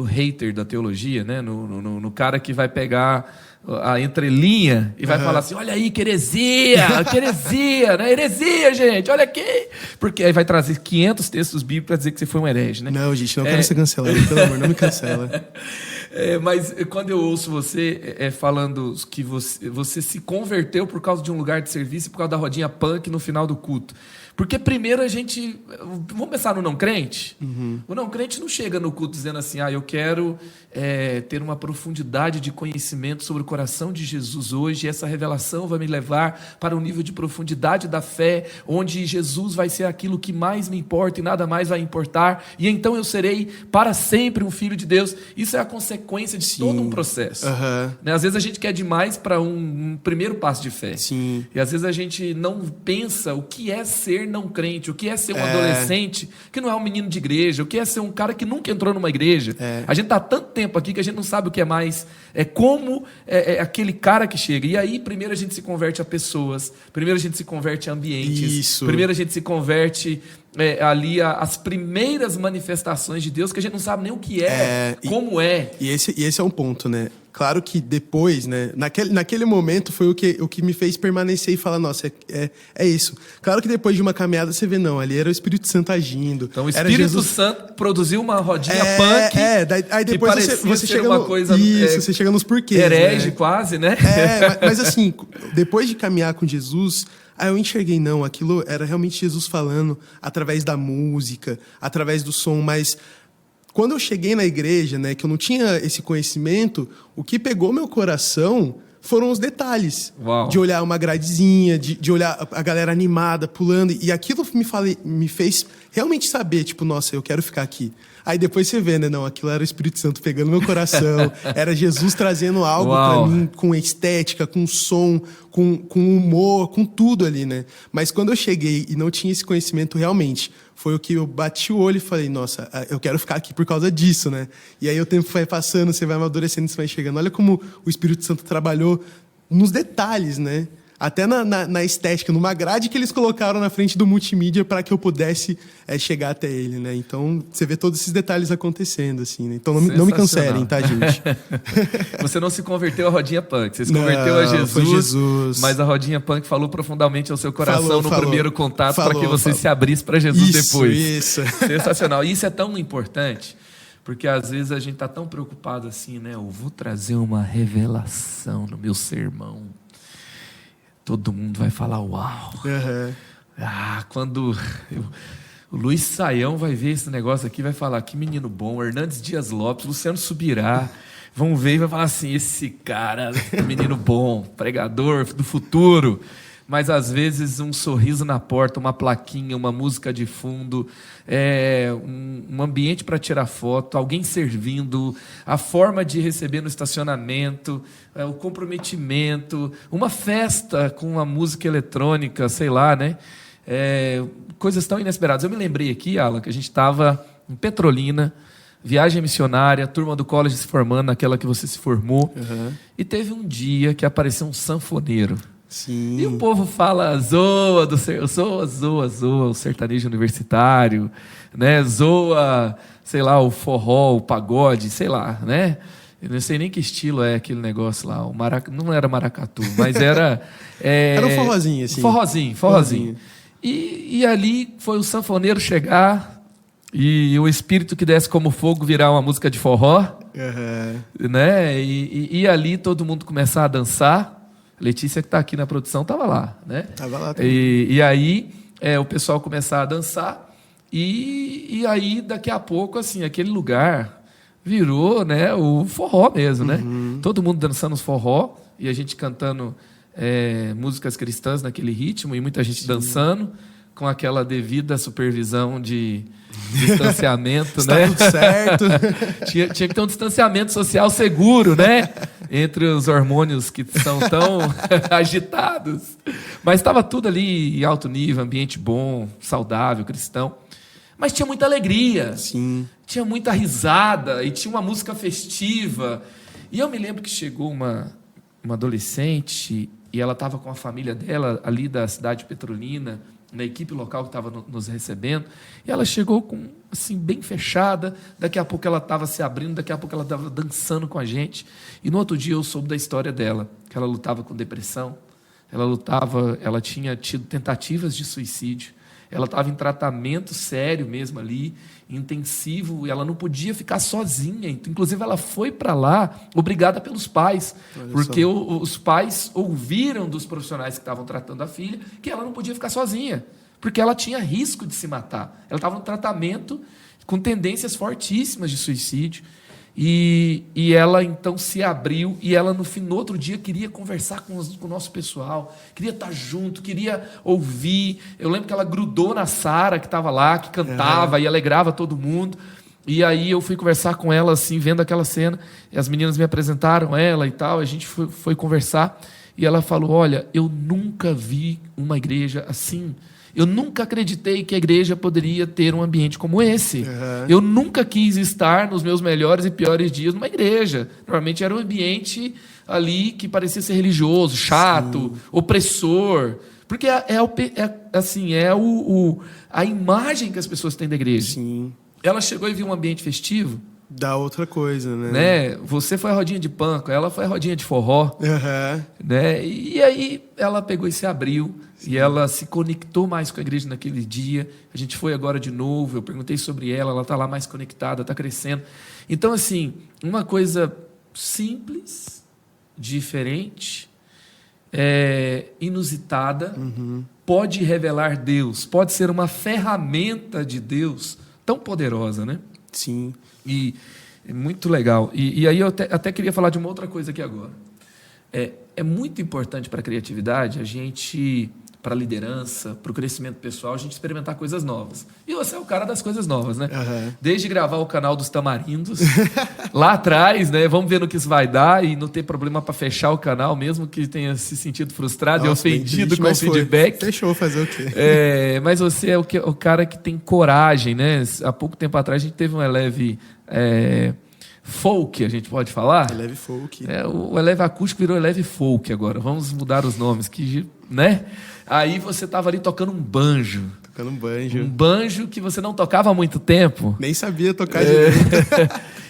hater da teologia, né? No cara que vai pegar a entrelinha e vai falar assim, olha aí, que heresia, né? Heresia, gente, olha aqui. Porque aí vai trazer 500 textos bíblicos para dizer que você foi um herege, né? Não, gente, não quero ser cancelado, pelo amor, não me cancela. Mas quando eu ouço você falando que você se converteu por causa de um lugar de serviço e por causa da rodinha punk no final do culto. Porque primeiro vamos pensar no não crente? O não crente não chega no culto dizendo assim, eu quero ter uma profundidade de conhecimento sobre o coração de Jesus hoje, e essa revelação vai me levar para um nível de profundidade da fé, onde Jesus vai ser aquilo que mais me importa e nada mais vai importar, e então eu serei para sempre um filho de Deus. Isso é a consequência de todo um processo. Né? Às vezes a gente quer demais para um primeiro passo de fé. Sim. E às vezes a gente não pensa o que é ser não crente, o que é ser um adolescente que não é um menino de igreja, o que é ser um cara que nunca entrou numa igreja. A gente está há tanto tempo aqui que a gente não sabe o que é mais. Como aquele cara que chega. E aí, primeiro a gente se converte a pessoas, primeiro a gente se converte a ambientes, primeiro a gente se converte ali as primeiras manifestações de Deus, que a gente não sabe nem o que como é. E esse é um ponto, né? Claro que depois, né? Naquele momento foi o que me fez permanecer e falar, nossa, é isso. Claro que depois de uma caminhada você vê, não, ali era o Espírito Santo agindo. Então o Espírito Santo produziu uma rodinha punk. Aí depois você chega uma coisa. Você chega nos porquês. Herege, né? quase, né? Mas assim, depois de caminhar com Jesus, aí eu enxerguei, não, aquilo era realmente Jesus falando através da música, através do som, mas quando eu cheguei na igreja, né, que eu não tinha esse conhecimento, o que pegou meu coração foram os detalhes. Uau. De olhar uma gradezinha, de olhar a galera animada, pulando. E aquilo me fez realmente saber, tipo, nossa, eu quero ficar aqui. Aí depois você vê, né? Não, aquilo era o Espírito Santo pegando meu coração, era Jesus trazendo algo para mim, com estética, com som, com humor, com tudo ali, né? Mas quando eu cheguei e não tinha esse conhecimento realmente, foi o que eu bati o olho e falei, nossa, eu quero ficar aqui por causa disso, né? E aí o tempo vai passando, você vai amadurecendo, você vai chegando. Olha como o Espírito Santo trabalhou nos detalhes, né? Até na estética, numa grade que eles colocaram na frente do multimídia para que eu pudesse chegar até ele, né? Então, você vê todos esses detalhes acontecendo, assim, né? Então, não me cancelem, tá, gente? Você não se converteu à rodinha punk, você se converteu a Jesus, foi Jesus. Mas a rodinha punk falou profundamente ao seu coração falou, primeiro contato para que você se abrisse para Jesus depois. Isso. Sensacional. E isso é tão importante, porque às vezes a gente está tão preocupado assim, né? Eu vou trazer uma revelação no meu sermão. Todo mundo vai falar, uau. Uhum. Quando o Luiz Saião vai ver esse negócio aqui, vai falar, que menino bom, Hernandes Dias Lopes, Luciano Subirá, vão ver e vai falar assim, esse cara, menino bom, pregador do futuro. Mas às vezes um sorriso na porta, uma plaquinha, uma música de fundo, um ambiente para tirar foto, alguém servindo, a forma de receber no estacionamento, o comprometimento, uma festa com uma música eletrônica, sei lá, né? Coisas tão inesperadas. Eu me lembrei aqui, Alan, que a gente estava em Petrolina, viagem missionária, turma do college se formando, naquela que você se formou, e teve um dia que apareceu um sanfoneiro. Sim. E o povo fala, zoa, o sertanejo universitário, né? Zoa, sei lá, o forró, o pagode, sei lá, né? Eu não sei nem que estilo é aquele negócio lá. Não era maracatu, mas era... era um forrozinho, assim. Forrozinho. E ali foi o sanfoneiro chegar e o espírito que desce como fogo virar uma música de forró, né? E ali todo mundo começar a dançar. Letícia, que está aqui na produção, estava lá, né? Estava lá também. E aí o pessoal começar a dançar e aí daqui a pouco assim aquele lugar virou, né, o forró mesmo, né? Todo mundo dançando os forró e a gente cantando músicas cristãs naquele ritmo e muita gente dançando com aquela devida supervisão de distanciamento, Está né? tudo certo. tinha que ter um distanciamento social seguro, né? Entre os hormônios que são tão agitados. Mas estava tudo ali em alto nível, ambiente bom, saudável, cristão. Mas tinha muita alegria. Sim. Tinha muita risada e tinha uma música festiva. E eu me lembro que chegou uma adolescente e ela estava com a família dela ali da cidade Petrolina, na equipe local que estava nos recebendo, e ela chegou com assim bem fechada, daqui a pouco ela estava se abrindo, daqui a pouco ela estava dançando com a gente, e no outro dia eu soube da história dela, que ela lutava com depressão, ela tinha tido tentativas de suicídio, ela estava em tratamento sério mesmo ali, intensivo, e ela não podia ficar sozinha. Inclusive, ela foi para lá obrigada pelos pais, porque os pais ouviram dos profissionais que estavam tratando a filha que ela não podia ficar sozinha, porque ela tinha risco de se matar. Ela estava no tratamento com tendências fortíssimas de suicídio. E ela então se abriu e ela no outro dia queria conversar com o nosso pessoal, queria estar junto, queria ouvir. Eu lembro que ela grudou na Sara que estava lá, que cantava e alegrava todo mundo. E aí eu fui conversar com ela assim, vendo aquela cena, e as meninas me apresentaram ela e tal, a gente foi conversar e ela falou, olha, eu nunca vi uma igreja assim. Eu nunca acreditei que a igreja poderia ter um ambiente como esse. Eu nunca quis estar nos meus melhores e piores dias numa igreja. Normalmente era um ambiente ali que parecia ser religioso, chato, opressor. Porque a imagem que as pessoas têm da igreja. Sim. Ela chegou e viu um ambiente festivo. Dá outra coisa, né? Você foi a rodinha de panco, ela foi a rodinha de forró. Né? E aí ela pegou e se abriu. E ela se conectou mais com a igreja naquele dia. A gente foi agora de novo, eu perguntei sobre ela está lá mais conectada, está crescendo. Então, assim, uma coisa simples, diferente, inusitada, pode revelar Deus, pode ser uma ferramenta de Deus tão poderosa, né? Sim. E é muito legal. E aí eu até queria falar de uma outra coisa aqui agora. É muito importante para a criatividade a gente para a liderança, para o crescimento pessoal, a gente experimentar coisas novas. E você é o cara das coisas novas, né? Desde gravar o canal dos Tamarindos, lá atrás, né? Vamos ver no que isso vai dar e não ter problema para fechar o canal, mesmo que tenha se sentido frustrado e ofendido com o feedback. Fechou, fazer o quê? Mas você é o cara que tem coragem, né? Há pouco tempo atrás a gente teve um Eleve folk, a gente pode falar? Eleve folk. O Eleve acústico virou Eleve folk agora. Vamos mudar os nomes, né? Aí você estava ali tocando um banjo. Tocando um banjo. Um banjo que você não tocava há muito tempo. Nem sabia tocar direito.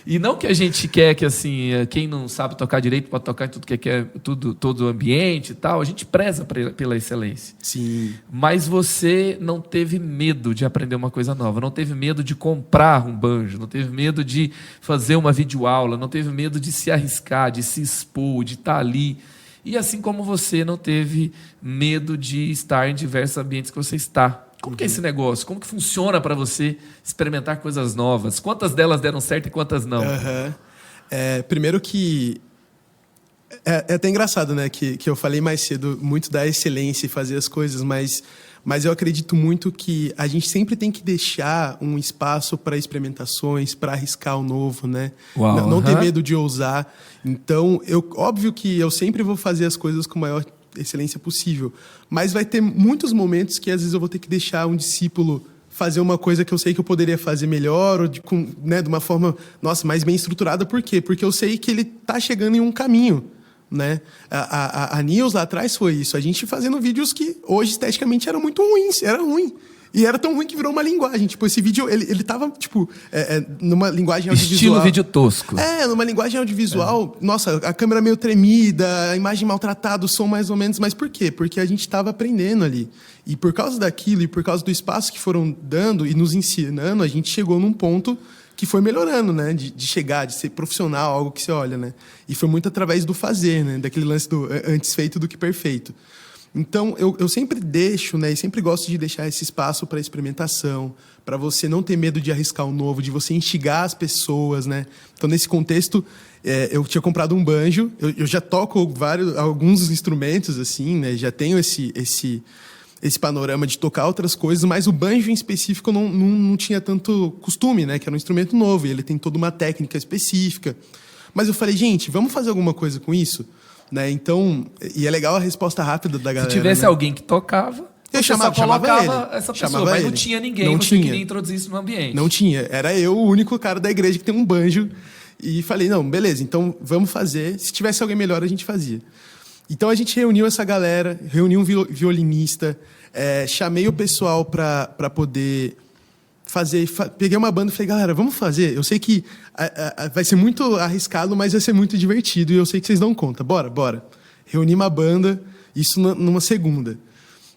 E não que a gente quer que, assim, quem não sabe tocar direito pode tocar em tudo que quer, todo o ambiente e tal. A gente preza pela excelência. Sim. Mas você não teve medo de aprender uma coisa nova, não teve medo de comprar um banjo, não teve medo de fazer uma videoaula, não teve medo de se arriscar, de se expor, de estar ali. E assim como você não teve medo de estar em diversos ambientes que você está. Como que é esse negócio? Como que funciona para você experimentar coisas novas? Quantas delas deram certo e quantas não? Primeiro que... É até engraçado, né? Que eu falei mais cedo muito da excelência e fazer as coisas, mas eu acredito muito que a gente sempre tem que deixar um espaço para experimentações, para arriscar o novo, né? Uau, não ter medo de ousar. Então, óbvio que eu sempre vou fazer as coisas com a maior excelência possível, mas vai ter muitos momentos que às vezes eu vou ter que deixar um discípulo fazer uma coisa que eu sei que eu poderia fazer melhor, ou de uma forma, mais bem estruturada. Por quê? Porque eu sei que ele está chegando em um caminho, né? A News lá atrás foi isso. A gente fazendo vídeos que hoje esteticamente eram muito ruins. Era ruim. E era tão ruim que virou uma linguagem. Tipo, esse vídeo, ele tava, numa linguagem audiovisual. Estilo vídeo tosco. Numa linguagem audiovisual. Nossa, a câmera meio tremida, a imagem maltratada, o som mais ou menos. Mas por quê? Porque a gente tava aprendendo ali. E por causa daquilo, e por causa do espaço que foram dando e nos ensinando, a gente chegou num ponto que foi melhorando, né? De chegar, de ser profissional, algo que você olha, né? E foi muito através do fazer, né? Daquele lance do antes feito do que perfeito. Então, eu sempre deixo, né? E sempre gosto de deixar esse espaço para experimentação, para você não ter medo de arriscar o novo, de você instigar as pessoas, né? Então, nesse contexto, eu tinha comprado um banjo. Eu já toco alguns instrumentos, assim, né? Já tenho esse panorama de tocar outras coisas, mas o banjo em específico eu não tinha tanto costume, né? Que era um instrumento novo, e ele tem toda uma técnica específica. Mas eu falei, gente, vamos fazer alguma coisa com isso? Né? Então, e é legal a resposta rápida da galera. Se tivesse alguém que tocava, eu chamava ele. essa pessoa, mas não tinha ninguém que queria introduzir isso no ambiente. Não tinha. Era eu, o único cara da igreja que tem um banjo. E falei, não, beleza, então vamos fazer. Se tivesse alguém melhor, a gente fazia. Então a gente reuniu essa galera, reuniu um violinista, chamei o pessoal para poder fazer. Peguei uma banda e falei, galera, vamos fazer. Eu sei que vai ser muito arriscado, mas vai ser muito divertido. E eu sei que vocês dão conta. Bora. Reuni uma banda, isso numa segunda.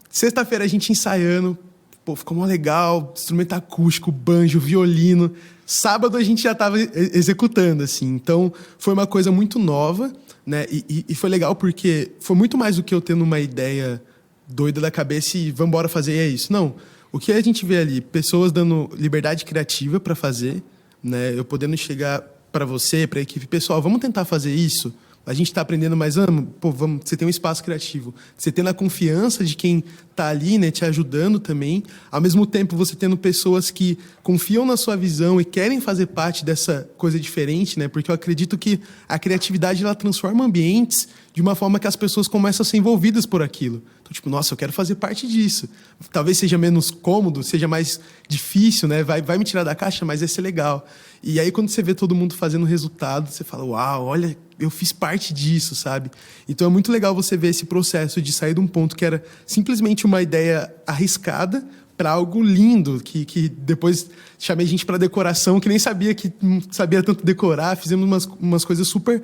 Sexta-feira a gente ensaiando. Pô, ficou mó legal. Instrumento acústico, banjo, violino. Sábado a gente já estava executando, assim. Então, foi uma coisa muito nova, né? E foi legal porque foi muito mais do que eu tendo uma ideia doida da cabeça e vamos embora fazer, é isso. Não. O que a gente vê ali? Pessoas dando liberdade criativa para fazer, né? Eu podendo chegar para você, para a equipe, pessoal, vamos tentar fazer isso? A gente está aprendendo mais, vamos, você tem um espaço criativo. Você tendo a confiança de quem está ali, né, te ajudando também. Ao mesmo tempo, você tendo pessoas que confiam na sua visão e querem fazer parte dessa coisa diferente, né? Porque eu acredito que a criatividade ela transforma ambientes de uma forma que as pessoas começam a ser envolvidas por aquilo. Então, tipo, nossa, eu quero fazer parte disso. Talvez seja menos cômodo, seja mais difícil, né? Vai me tirar da caixa, mas vai ser legal. E aí, quando você vê todo mundo fazendo resultado, você fala, uau, olha, eu fiz parte disso, sabe? Então, é muito legal você ver esse processo de sair de um ponto que era simplesmente uma ideia arriscada para algo lindo, que depois chamei gente para decoração, que nem sabia que sabia tanto decorar, fizemos umas coisas super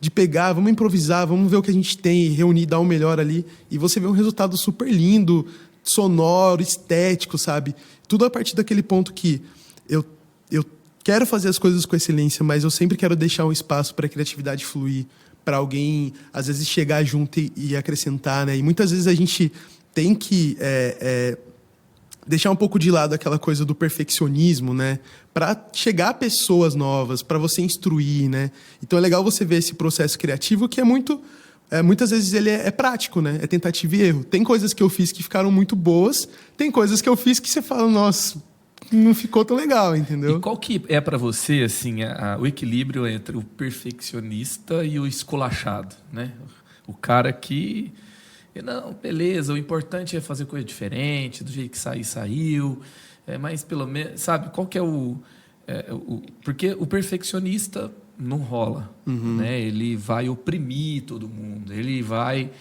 de pegar, vamos improvisar, vamos ver o que a gente tem, reunir, dar o melhor ali, e você vê um resultado super lindo, sonoro, estético, sabe? Tudo a partir daquele ponto que eu quero fazer as coisas com excelência, mas eu sempre quero deixar um espaço para a criatividade fluir, para alguém, às vezes, chegar junto e acrescentar, né? E muitas vezes a gente tem que deixar um pouco de lado aquela coisa do perfeccionismo, né? Para chegar a pessoas novas, para você instruir, né? Então é legal você ver esse processo criativo que é muito muitas vezes ele é prático, né? É tentativa e erro. Tem coisas que eu fiz que ficaram muito boas, tem coisas que eu fiz que você fala, nossa, não ficou tão legal, entendeu? E qual que é para você assim o equilíbrio entre o perfeccionista e o esculachado, né? O cara que não, beleza, o importante é fazer coisa diferente, do jeito que saiu, mas pelo menos, sabe, qual que é porque o perfeccionista não rola, né? Ele vai oprimir todo mundo, ele vai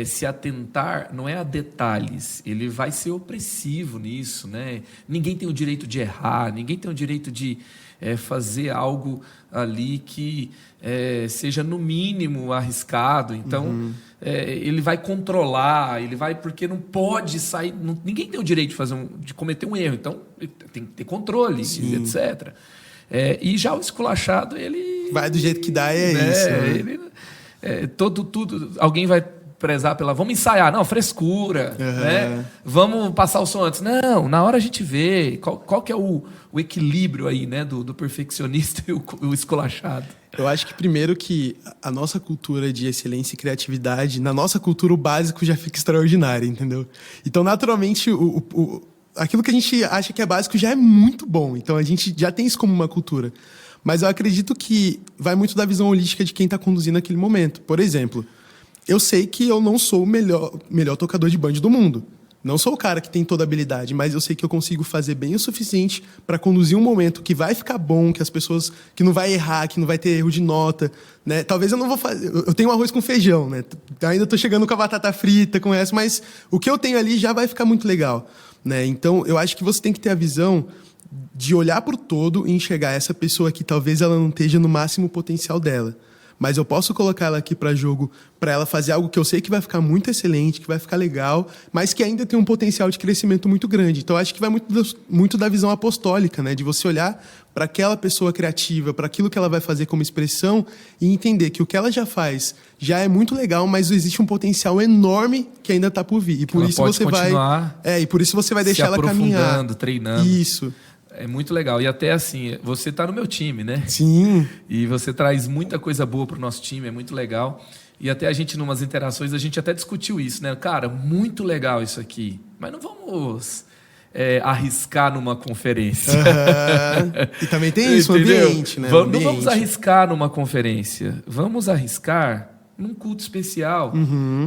se atentar, não é a detalhes, ele vai ser opressivo nisso, né? Ninguém tem o direito de errar, ninguém tem o direito de fazer algo ali que seja no mínimo arriscado. Então, ele vai controlar, ele vai, porque não pode sair, ninguém tem o direito de cometer um erro, então tem que ter controle, etc. E já o esculachado, ele vai do jeito que dá, isso. Né? Tudo, alguém vai prezar vamos ensaiar, não, frescura, né? Vamos passar o som antes, não, na hora a gente vê qual que é o equilíbrio aí, né, do perfeccionista e o esculachado. Eu acho que primeiro que a nossa cultura de excelência e criatividade, na nossa cultura o básico já fica extraordinário, entendeu? Então, naturalmente, aquilo que a gente acha que é básico já é muito bom, então a gente já tem isso como uma cultura. Mas eu acredito que vai muito da visão holística de quem está conduzindo aquele momento. Por exemplo, eu sei que eu não sou o melhor tocador de band do mundo. Não sou o cara que tem toda a habilidade, mas eu sei que eu consigo fazer bem o suficiente para conduzir um momento que vai ficar bom, que as pessoas, que não vai errar, que não vai ter erro de nota, né? Talvez eu não vou fazer, eu tenho um arroz com feijão, né? Ainda estou chegando com a batata frita, com essa, mas o que eu tenho ali já vai ficar muito legal, né? Então, eu acho que você tem que ter a visão de olhar para o todo e enxergar essa pessoa que talvez ela não esteja no máximo potencial dela. Mas eu posso colocar ela aqui para jogo, para ela fazer algo que eu sei que vai ficar muito excelente, que vai ficar legal, mas que ainda tem um potencial de crescimento muito grande. Então, eu acho que vai muito da visão apostólica, né? De você olhar para aquela pessoa criativa, para aquilo que ela vai fazer como expressão e entender que o que ela já faz já é muito legal, mas existe um potencial enorme que ainda está por vir. E por isso você vai e por isso você vai deixar ela caminhar, treinando. Isso. É muito legal. E até assim, você está no meu time, né? Sim. E você traz muita coisa boa para o nosso time, é muito legal. E até a gente, numas interações, a gente até discutiu isso, né? Cara, muito legal isso aqui. Mas não vamos arriscar numa conferência. E também tem isso, o ambiente, né? Não vamos arriscar numa conferência. Vamos arriscar num culto especial.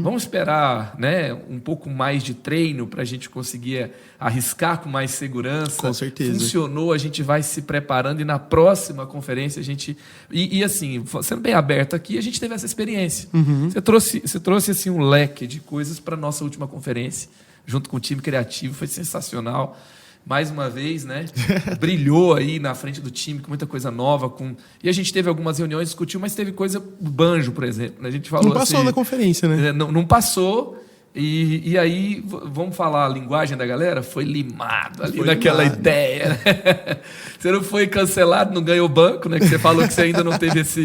Vamos esperar, né, um pouco mais de treino para a gente conseguir arriscar com mais segurança. Com certeza. Funcionou, a gente vai se preparando e na próxima conferência a gente... E assim, sendo bem aberto aqui, a gente teve essa experiência. Você trouxe assim, um leque de coisas para a nossa última conferência, junto com o time criativo, foi sensacional. Mais uma vez, né? Brilhou aí na frente do time com muita coisa nova. E a gente teve algumas reuniões, discutiu, mas teve coisa do banjo, por exemplo. A gente falou não passou na conferência, né? Não passou. E aí, vamos falar a linguagem da galera? Foi limado ali naquela ideia. Né? Você não foi cancelado, não ganhou banco, né? Que você falou que você ainda não teve essa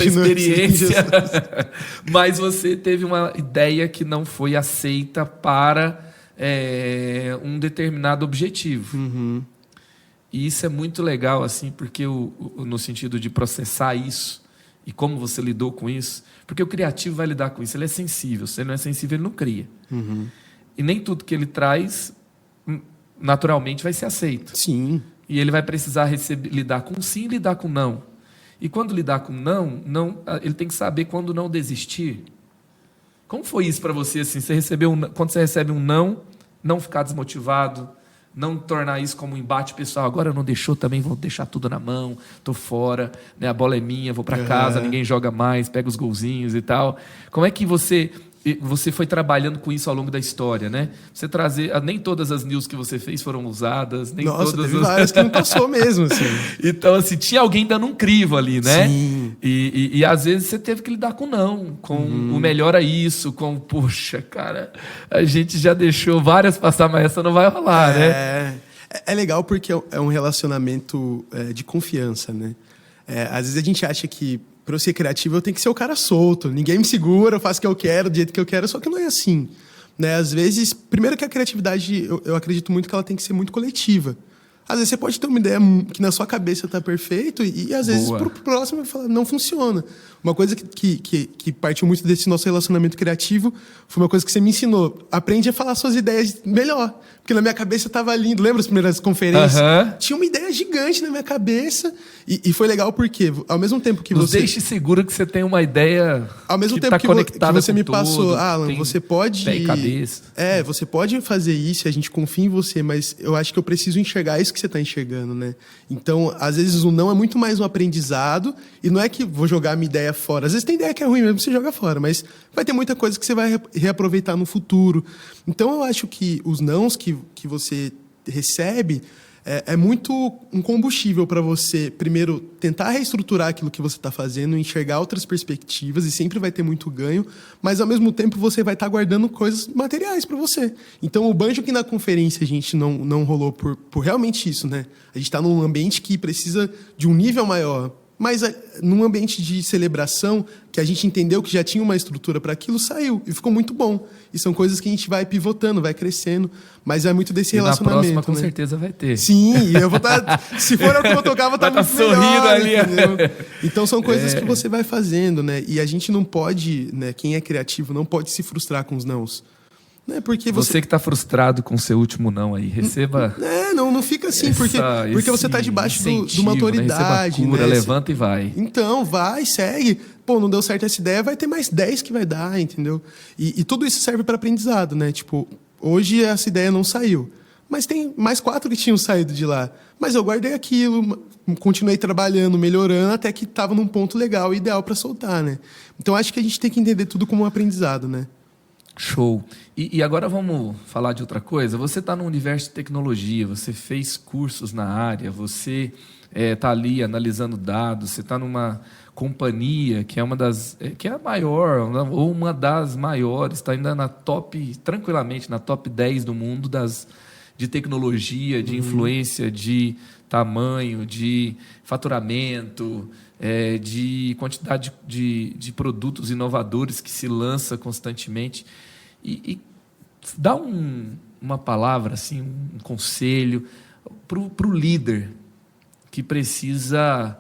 experiência. Mas você teve uma ideia que não foi aceita para... um determinado objetivo. E isso é muito legal, assim, porque no sentido de processar isso e como você lidou com isso, porque o criativo vai lidar com isso, ele é sensível. Se ele não é sensível, ele não cria. E nem tudo que ele traz naturalmente vai ser aceito. Sim. E ele vai precisar lidar com sim e lidar com não. E quando lidar com não, ele tem que saber quando não desistir. Como foi isso para você? Assim, quando você recebe um não ficar desmotivado, não tornar isso como um embate pessoal. Agora não deixou também, vou deixar tudo na mão, estou fora, né? A bola é minha, vou para casa, ninguém joga mais, pega os golzinhos e tal. Como é que você foi trabalhando com isso ao longo da história, né? Você nem todas as news que você fez foram usadas, nem todas teve várias que não passou mesmo, assim. Então, assim, tinha alguém dando um crivo ali, né? Sim. E às vezes você teve que lidar com o melhor a isso, poxa, cara, a gente já deixou várias passar, mas essa não vai rolar, né? É legal porque é um relacionamento de confiança, né? Às vezes a gente acha que para eu ser criativo, eu tenho que ser o cara solto. Ninguém me segura, eu faço o que eu quero, do jeito que eu quero. Só que não é assim, né? Às vezes, primeiro que a criatividade, eu acredito muito que ela tem que ser muito coletiva. Às vezes você pode ter uma ideia que na sua cabeça está perfeito e às vezes pro próximo vai falar, não funciona. Uma coisa que partiu muito desse nosso relacionamento criativo foi uma coisa que você me ensinou. Aprende a falar suas ideias melhor. Porque na minha cabeça estava lindo. Lembra as primeiras conferências? Tinha uma ideia gigante na minha cabeça. E foi legal porque, ao mesmo tempo que Nos deixe seguro que você tem uma ideia ao mesmo tempo que você me passou, Alan, você pode... Pé e cabeça. Você pode fazer isso, a gente confia em você, mas eu acho que eu preciso enxergar isso que você está enxergando, né? Então, às vezes, o não é muito mais um aprendizado, e não é que vou jogar a minha ideia fora. Às vezes tem ideia que é ruim mesmo, você joga fora, mas vai ter muita coisa que você vai reaproveitar no futuro. Então, eu acho que os nãos que você recebe é muito um combustível para você, primeiro, tentar reestruturar aquilo que você está fazendo, enxergar outras perspectivas, e sempre vai ter muito ganho, mas, ao mesmo tempo, você vai estar guardando coisas materiais para você. Então, o banjo que na conferência a gente não rolou por realmente isso, né? A gente está num ambiente que precisa de um nível maior, mas num ambiente de celebração, que a gente entendeu que já tinha uma estrutura para aquilo, saiu e ficou muito bom. E são coisas que a gente vai pivotando, vai crescendo, mas é muito desse relacionamento. Na próxima, com certeza, vai ter. Sim, e eu vou estar... se for eu que vou tocar, vou estar muito sorrindo melhor, ali. Entendeu? Então, são coisas que você vai fazendo, né? E a gente não pode, né? Quem é criativo não pode se frustrar com os nãos. Né? Porque você que está frustrado com o seu último não aí, receba... não fica assim, porque você está debaixo de uma autoridade. Receba a cura, levanta e vai. Então, vai, segue. Pô, não deu certo essa ideia, vai ter mais 10 que vai dar, entendeu? E tudo isso serve para aprendizado, né? Tipo, hoje essa ideia não saiu, mas tem mais 4 que tinham saído de lá. Mas eu guardei aquilo, continuei trabalhando, melhorando, até que estava num ponto legal, ideal para soltar, né? Então, acho que a gente tem que entender tudo como um aprendizado, né? Show. E agora vamos falar de outra coisa. Você está no universo de tecnologia, você fez cursos na área, você está ali analisando dados, você está numa companhia que é que é a maior, ou uma das maiores, está ainda tranquilamente na top 10 do mundo de tecnologia, de influência, de tamanho, de faturamento, de quantidade de produtos inovadores que se lança constantemente. E dá uma palavra, assim, um conselho para o líder que precisa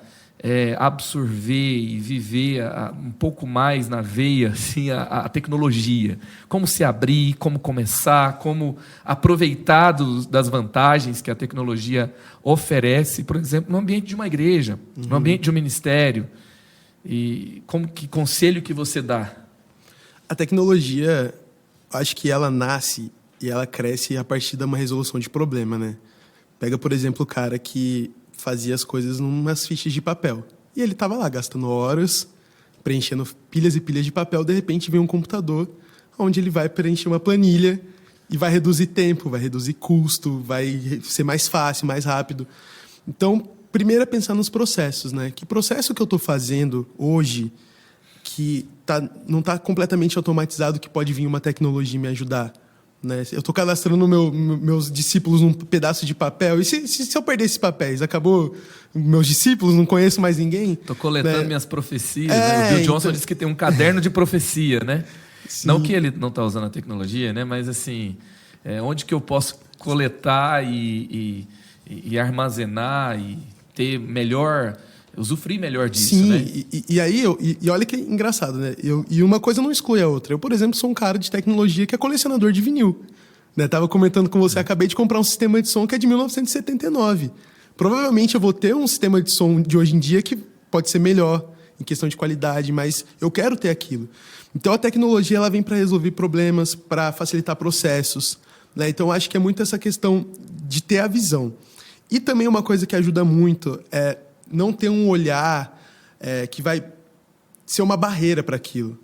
absorver e viver um pouco mais na veia assim, a tecnologia. Como se abrir, como começar, como aproveitar das vantagens que a tecnologia oferece, por exemplo, no ambiente de uma igreja, no ambiente de um ministério. E que conselho que você dá? A tecnologia, acho que ela nasce e ela cresce a partir de uma resolução de problema, né? Pega, por exemplo, o cara que fazia as coisas numas fichas de papel. E ele estava lá, gastando horas, preenchendo pilhas e pilhas de papel. De repente, vem um computador, onde ele vai preencher uma planilha e vai reduzir tempo, vai reduzir custo, vai ser mais fácil, mais rápido. Então, primeiro é pensar nos processos, né? Que processo que eu estou fazendo hoje que não está completamente automatizado, que pode vir uma tecnologia e me ajudar? Né? Eu estou cadastrando meus discípulos num pedaço de papel. E se eu perder esses papéis? Acabou meus discípulos? Não conheço mais ninguém? Estou coletando minhas profecias. Né? O Bill Johnson disse que tem um caderno de profecia, né? Sim. Não que ele não está usando a tecnologia, né? Mas assim, onde que eu posso coletar e armazenar e ter usufruir melhor disso, sim, né? E aí, e olha que engraçado, né? E uma coisa não exclui a outra. Eu, por exemplo, sou um cara de tecnologia que é colecionador de vinil. Né? Tava comentando com você, acabei de comprar um sistema de som que é de 1979. Provavelmente eu vou ter um sistema de som de hoje em dia que pode ser melhor em questão de qualidade, mas eu quero ter aquilo. Então, a tecnologia ela vem para resolver problemas, para facilitar processos. Né? Então, acho que é muito essa questão de ter a visão. E também uma coisa que ajuda muito é não ter um olhar que vai ser uma barreira para aquilo.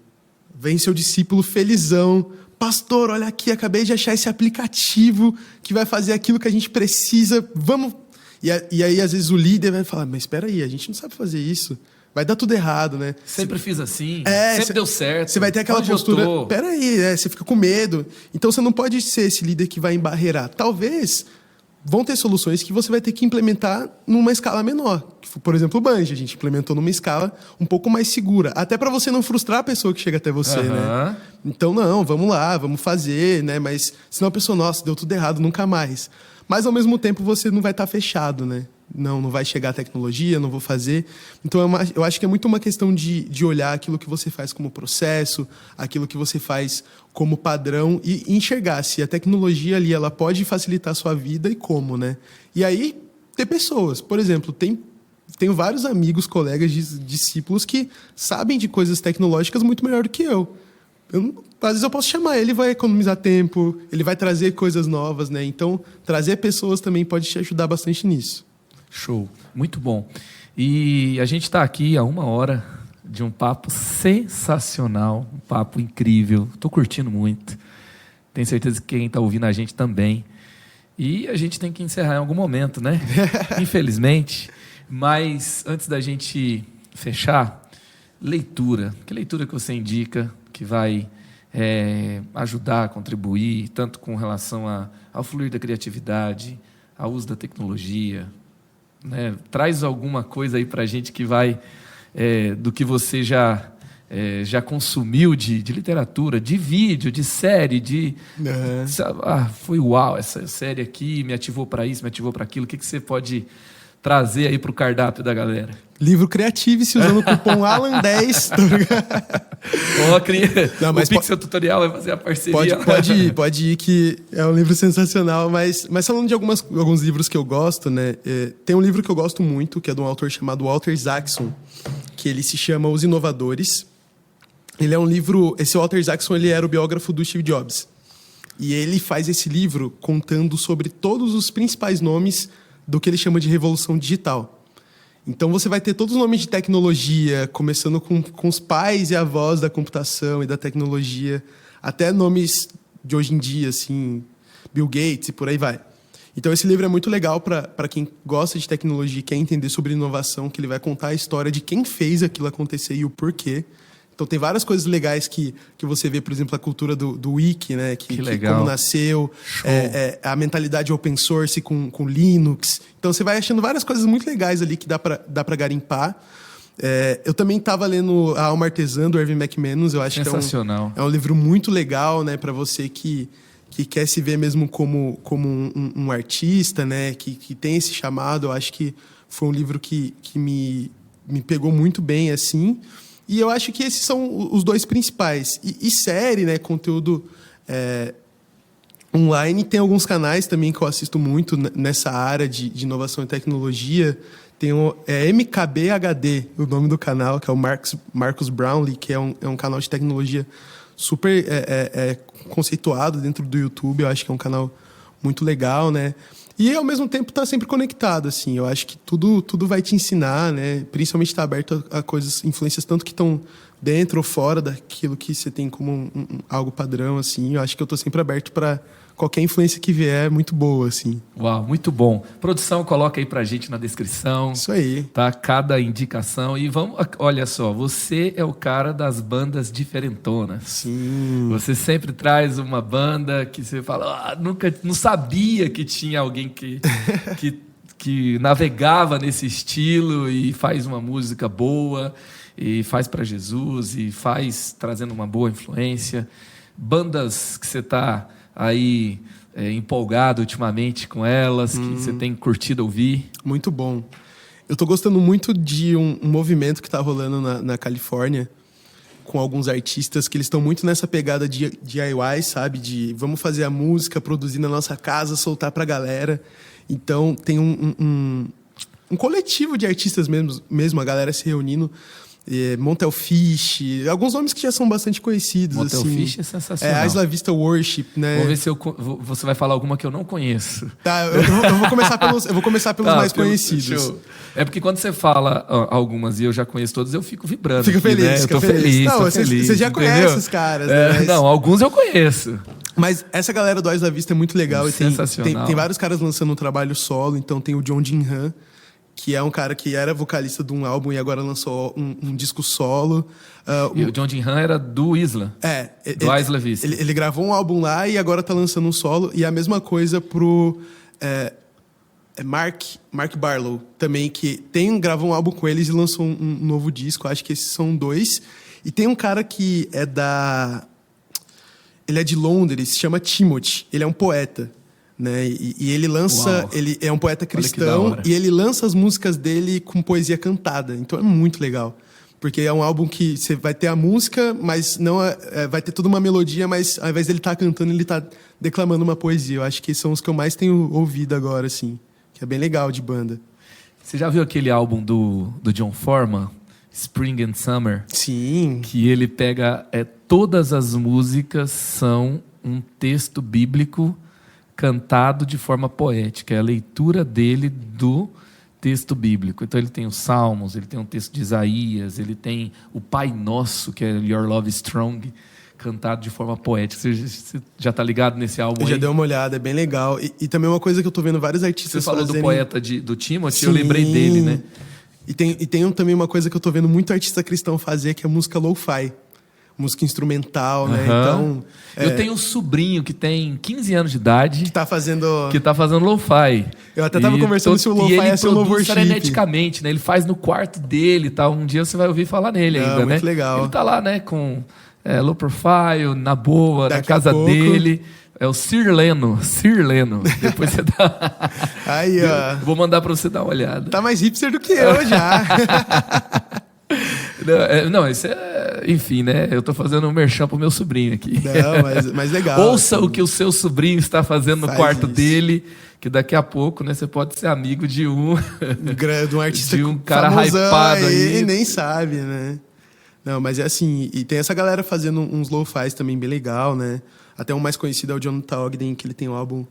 Vem seu discípulo felizão. Pastor, olha aqui, acabei de achar esse aplicativo que vai fazer aquilo que a gente precisa. Vamos... E aí, às vezes, o líder vai falar, mas espera aí, a gente não sabe fazer isso. Vai dar tudo errado, né? Sempre fiz assim, sempre deu certo. Você vai ter aquela postura... Espera aí, você fica com medo. Então, você não pode ser esse líder que vai embarrear. Talvez... vão ter soluções que você vai ter que implementar numa escala menor. Por exemplo, o Bungee, a gente implementou numa escala um pouco mais segura, até para você não frustrar a pessoa que chega até você, né? Então, não, vamos lá, vamos fazer, né? Mas senão a pessoa, nossa, deu tudo errado, nunca mais. Mas, ao mesmo tempo, você não vai estar fechado, né? Não vai chegar a tecnologia, não vou fazer. Então, eu acho que é muito uma questão de olhar aquilo que você faz como processo, aquilo que você faz como padrão e enxergar se a tecnologia ali ela pode facilitar a sua vida e como, né? E aí, ter pessoas. Por exemplo, tenho vários amigos, colegas, discípulos que sabem de coisas tecnológicas muito melhor do que eu. Às vezes eu posso chamar ele, vai economizar tempo, ele vai trazer coisas novas, né? Então, trazer pessoas também pode te ajudar bastante nisso. Show, muito bom. E a gente está aqui há 1 hora de um papo sensacional, um papo incrível. Estou curtindo muito. Tenho certeza que quem está ouvindo a gente também. E a gente tem que encerrar em algum momento, né? Infelizmente. Mas antes da gente fechar, leitura. Que leitura que você indica que vai ajudar, contribuir, tanto com relação ao fluir da criatividade, ao uso da tecnologia, né? Traz alguma coisa aí para a gente que vai do que você já consumiu de literatura, de vídeo, de série, foi uau, essa série aqui me ativou para isso, me ativou para aquilo. O que você pode trazer aí para o cardápio da galera? Livro Creative-se usando o cupom ALAN10. O Pixel Tutorial vai fazer a parceria. Pode ir, que é um livro sensacional. Mas falando de alguns livros que eu gosto, né? Tem um livro que eu gosto muito, que é de um autor chamado Walter Isaacson, que ele se chama Os Inovadores. Ele é um livro... Esse Walter Isaacson, ele era o biógrafo do Steve Jobs. E ele faz esse livro contando sobre todos os principais nomes do que ele chama de revolução digital. Então, você vai ter todos os nomes de tecnologia, começando com os pais e avós da computação e da tecnologia, até nomes de hoje em dia, assim, Bill Gates e por aí vai. Então, esse livro é muito legal para quem gosta de tecnologia e quer entender sobre inovação, que ele vai contar a história de quem fez aquilo acontecer e o porquê. Então, tem várias coisas legais que você vê, por exemplo, a cultura do Wiki, né? Que como nasceu, a mentalidade open source com Linux. Então, você vai achando várias coisas muito legais ali que dá para garimpar. Eu também estava lendo A Alma Artesã, do Erwin McManus. Eu acho que é um livro muito legal, né? Para você que quer se ver mesmo como um artista, né? Que tem esse chamado. Eu acho que foi um livro que me pegou muito bem, assim. E eu acho que esses são os dois principais. E série, né? Conteúdo online. Tem alguns canais também que eu assisto muito nessa área de inovação e tecnologia. Tem o MKBHD, o nome do canal, que é o Marcus Brownlee, que é um canal de tecnologia super conceituado dentro do YouTube. Eu acho que é um canal muito legal, né? E, ao mesmo tempo, tá sempre conectado, assim. Eu acho que tudo vai te ensinar, né? Principalmente estar aberto a coisas, influências tanto que estão dentro ou fora daquilo que você tem como algo padrão, assim. Eu acho que eu tô sempre aberto para qualquer influência que vier, muito boa, assim. Uau, muito bom. Produção, coloca aí pra gente na descrição. Isso aí. Tá? Cada indicação. E vamos... Olha só, você é o cara das bandas diferentonas. Sim. Você sempre traz uma banda que você fala... não sabia que tinha alguém que navegava nesse estilo e faz uma música boa, e faz para Jesus, e faz trazendo uma boa influência. Bandas que você tá... aí empolgado ultimamente com elas, que você tem curtido ouvir? Muito bom. Eu tô gostando muito de um movimento que tá rolando na Califórnia, com alguns artistas que eles estão muito nessa pegada de DIY, sabe? De vamos fazer a música, produzir na nossa casa, soltar pra galera. Então tem um coletivo de artistas mesmo, a galera se reunindo. Motel Fish, alguns nomes que já são bastante conhecidos. Motel assim. Fish é sensacional. Isla Vista Worship, né? Vou ver se você vai falar alguma que eu não conheço. Tá, eu vou começar pelos mais conhecidos. Show. É porque quando você fala algumas e eu já conheço todas, eu fico vibrando. Fico feliz, né? fica eu tô feliz. Não, você já conhece os caras, né? Não, alguns eu conheço. Mas essa galera do Isla Vista é muito legal. Sensacional. E tem vários caras lançando um trabalho solo. Então tem o John Jinhan, que é um cara que era vocalista de um álbum e agora lançou um disco solo. E o John Jinhan era do Isla. Do Isla Vista. Ele gravou um álbum lá e agora tá lançando um solo. E a mesma coisa pro Mark Barlow, também, que gravou um álbum com eles e lançou um novo disco. Acho que esses são 2. E tem um cara que ele é de Londres, se chama Timothy. Ele é um poeta, né? E ele lança... Ele é um poeta cristão e ele lança as músicas dele com poesia cantada. Então é muito legal. Porque é um álbum que você vai ter a música, mas não vai ter toda uma melodia, mas ao invés dele estar cantando, ele está declamando uma poesia. Eu acho que são os que eu mais tenho ouvido agora, assim. Que é bem legal de banda. Você já viu aquele álbum do John Foreman, Spring and Summer? Sim. Que ele pega... todas as músicas são um texto bíblico cantado de forma poética. É a leitura dele do texto bíblico. Então ele tem os Salmos, ele tem um texto de Isaías, ele tem o Pai Nosso, que é Your Love is Strong, cantado de forma poética. Você já está ligado nesse álbum? Eu já dei uma olhada, é bem legal. E também uma coisa que eu estou vendo vários artistas fazerem... Você falou do poeta do Timothy, Sim. Eu lembrei dele, né? E tem também uma coisa que eu estou vendo muito artista cristão fazer, que é música lo-fi. Música instrumental, né? Então... Eu tenho um sobrinho que tem 15 anos de idade... Que tá fazendo lo-fi. Eu até tava conversando se o lo-fi ia ser um louvor worship. Freneticamente, né? Ele faz no quarto dele e tal. Um dia você vai ouvir falar nele ainda, né? Muito legal. Ele tá lá, né? Com low profile, na boa, na casa dele. É o Sir Leno. Depois você dá... Aí, ó. Vou mandar pra você dar uma olhada. Tá mais hipster do que eu já. Não, isso é... Enfim, né? Eu tô fazendo um merchan pro meu sobrinho aqui. Não, mas legal. Ouça assim, o que o seu sobrinho está fazendo no quarto dele, que daqui a pouco, né, você pode ser amigo de um artista de um cara hypado aí. E nem sabe, né? Não, mas é assim, e tem essa galera fazendo uns lo-fis também bem legal, né? Até um mais conhecido é o Jonathan Ogden, que ele tem um álbum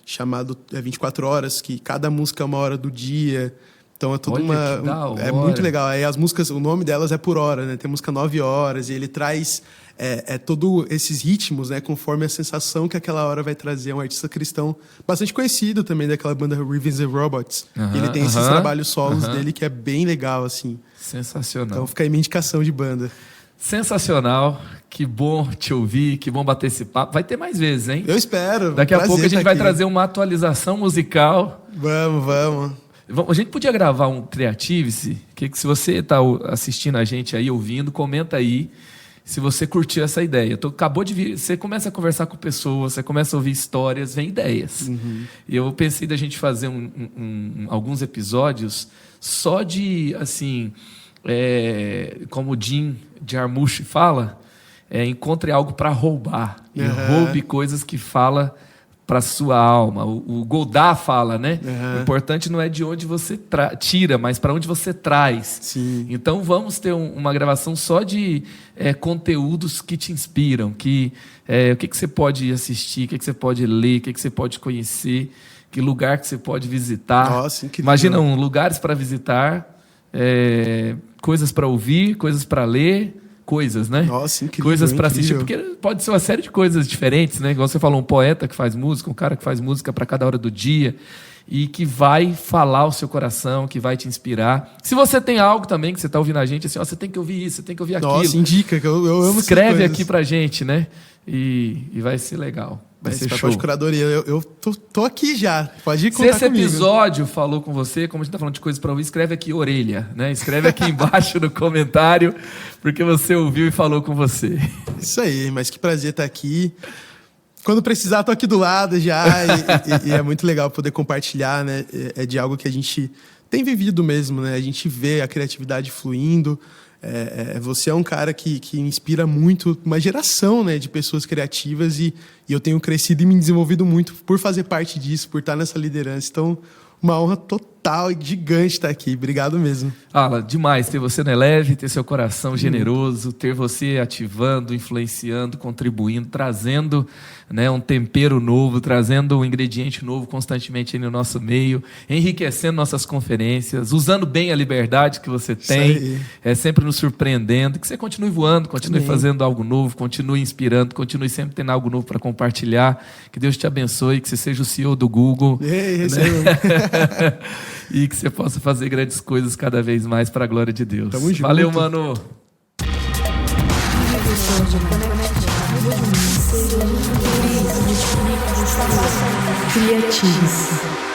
chamado 24 Horas, que cada música é 1 hora do dia. Então é tudo é muito legal. Aí as músicas, o nome delas é por hora, né? Tem música 9 horas e ele traz todos esses ritmos, né? Conforme a sensação que aquela hora vai trazer. É um artista cristão bastante conhecido também daquela banda Ravens and Robots. E ele tem esses trabalhos solos dele que é bem legal, assim. Sensacional. Então fica aí minha indicação de banda. Sensacional. Que bom te ouvir, que bom bater esse papo. Vai ter mais vezes, hein? Eu espero. Daqui a pouco a gente vai trazer uma atualização musical. Vamos. A gente podia gravar um Creative-se, que se você está assistindo a gente aí, ouvindo, comenta aí se você curtiu essa ideia. Acabou de vir, você começa a conversar com pessoas, você começa a ouvir histórias, vem ideias. E eu pensei da gente fazer alguns episódios só de, assim, como o Jim Jarmusch fala, encontre algo para roubar. E roube coisas que fala para sua alma. O Godard fala, né? O importante não é de onde você tira, mas para onde você traz. Sim. Então vamos ter uma gravação só de conteúdos que te inspiram, o que você pode assistir, o que você pode ler, o que você pode conhecer, que lugar que você pode visitar. Nossa, incrível. Imagina lugares para visitar, coisas para ouvir, coisas para ler. Coisas, né? Nossa, incrível. Coisas para assistir, porque pode ser uma série de coisas diferentes, né? Igual você falou, um poeta que faz música, um cara que faz música para cada hora do dia e que vai falar o seu coração, que vai te inspirar. Se você tem algo também que você está ouvindo a gente, assim, você tem que ouvir isso, você tem que ouvir aquilo. Nossa, indica, que eu amo. Escreve aqui pra gente, né? E vai ser legal. Vai ser show. De curadoria. Eu tô aqui já. Pode contar comigo. Se esse episódio falou com você, como a gente tá falando de coisas para ouvir, escreve aqui orelha, né? Escreve aqui embaixo no comentário, porque você ouviu e falou com você. Isso aí, mas que prazer estar aqui. Quando precisar, tô aqui do lado já. E é muito legal poder compartilhar, né? É de algo que a gente tem vivido mesmo, né? A gente vê a criatividade fluindo. Você é um cara que inspira muito uma geração, né, de pessoas criativas e eu tenho crescido e me desenvolvido muito por fazer parte disso, por estar nessa liderança. Então, uma honra total e gigante estar aqui. Obrigado mesmo. Demais ter você na Eleve, ter seu coração generoso, ter você ativando, influenciando, contribuindo, trazendo, né, um tempero novo, trazendo um ingrediente novo constantemente no nosso meio, enriquecendo nossas conferências, usando bem a liberdade que você tem, sempre nos surpreendendo, que você continue voando, continue fazendo algo novo, continue inspirando, continue sempre tendo algo novo para compartilhar, que Deus te abençoe, que você seja o CEO do Google, né? E que você possa fazer grandes coisas cada vez mais para a glória de Deus. Tamo junto. Valeu, mano. Creative-se.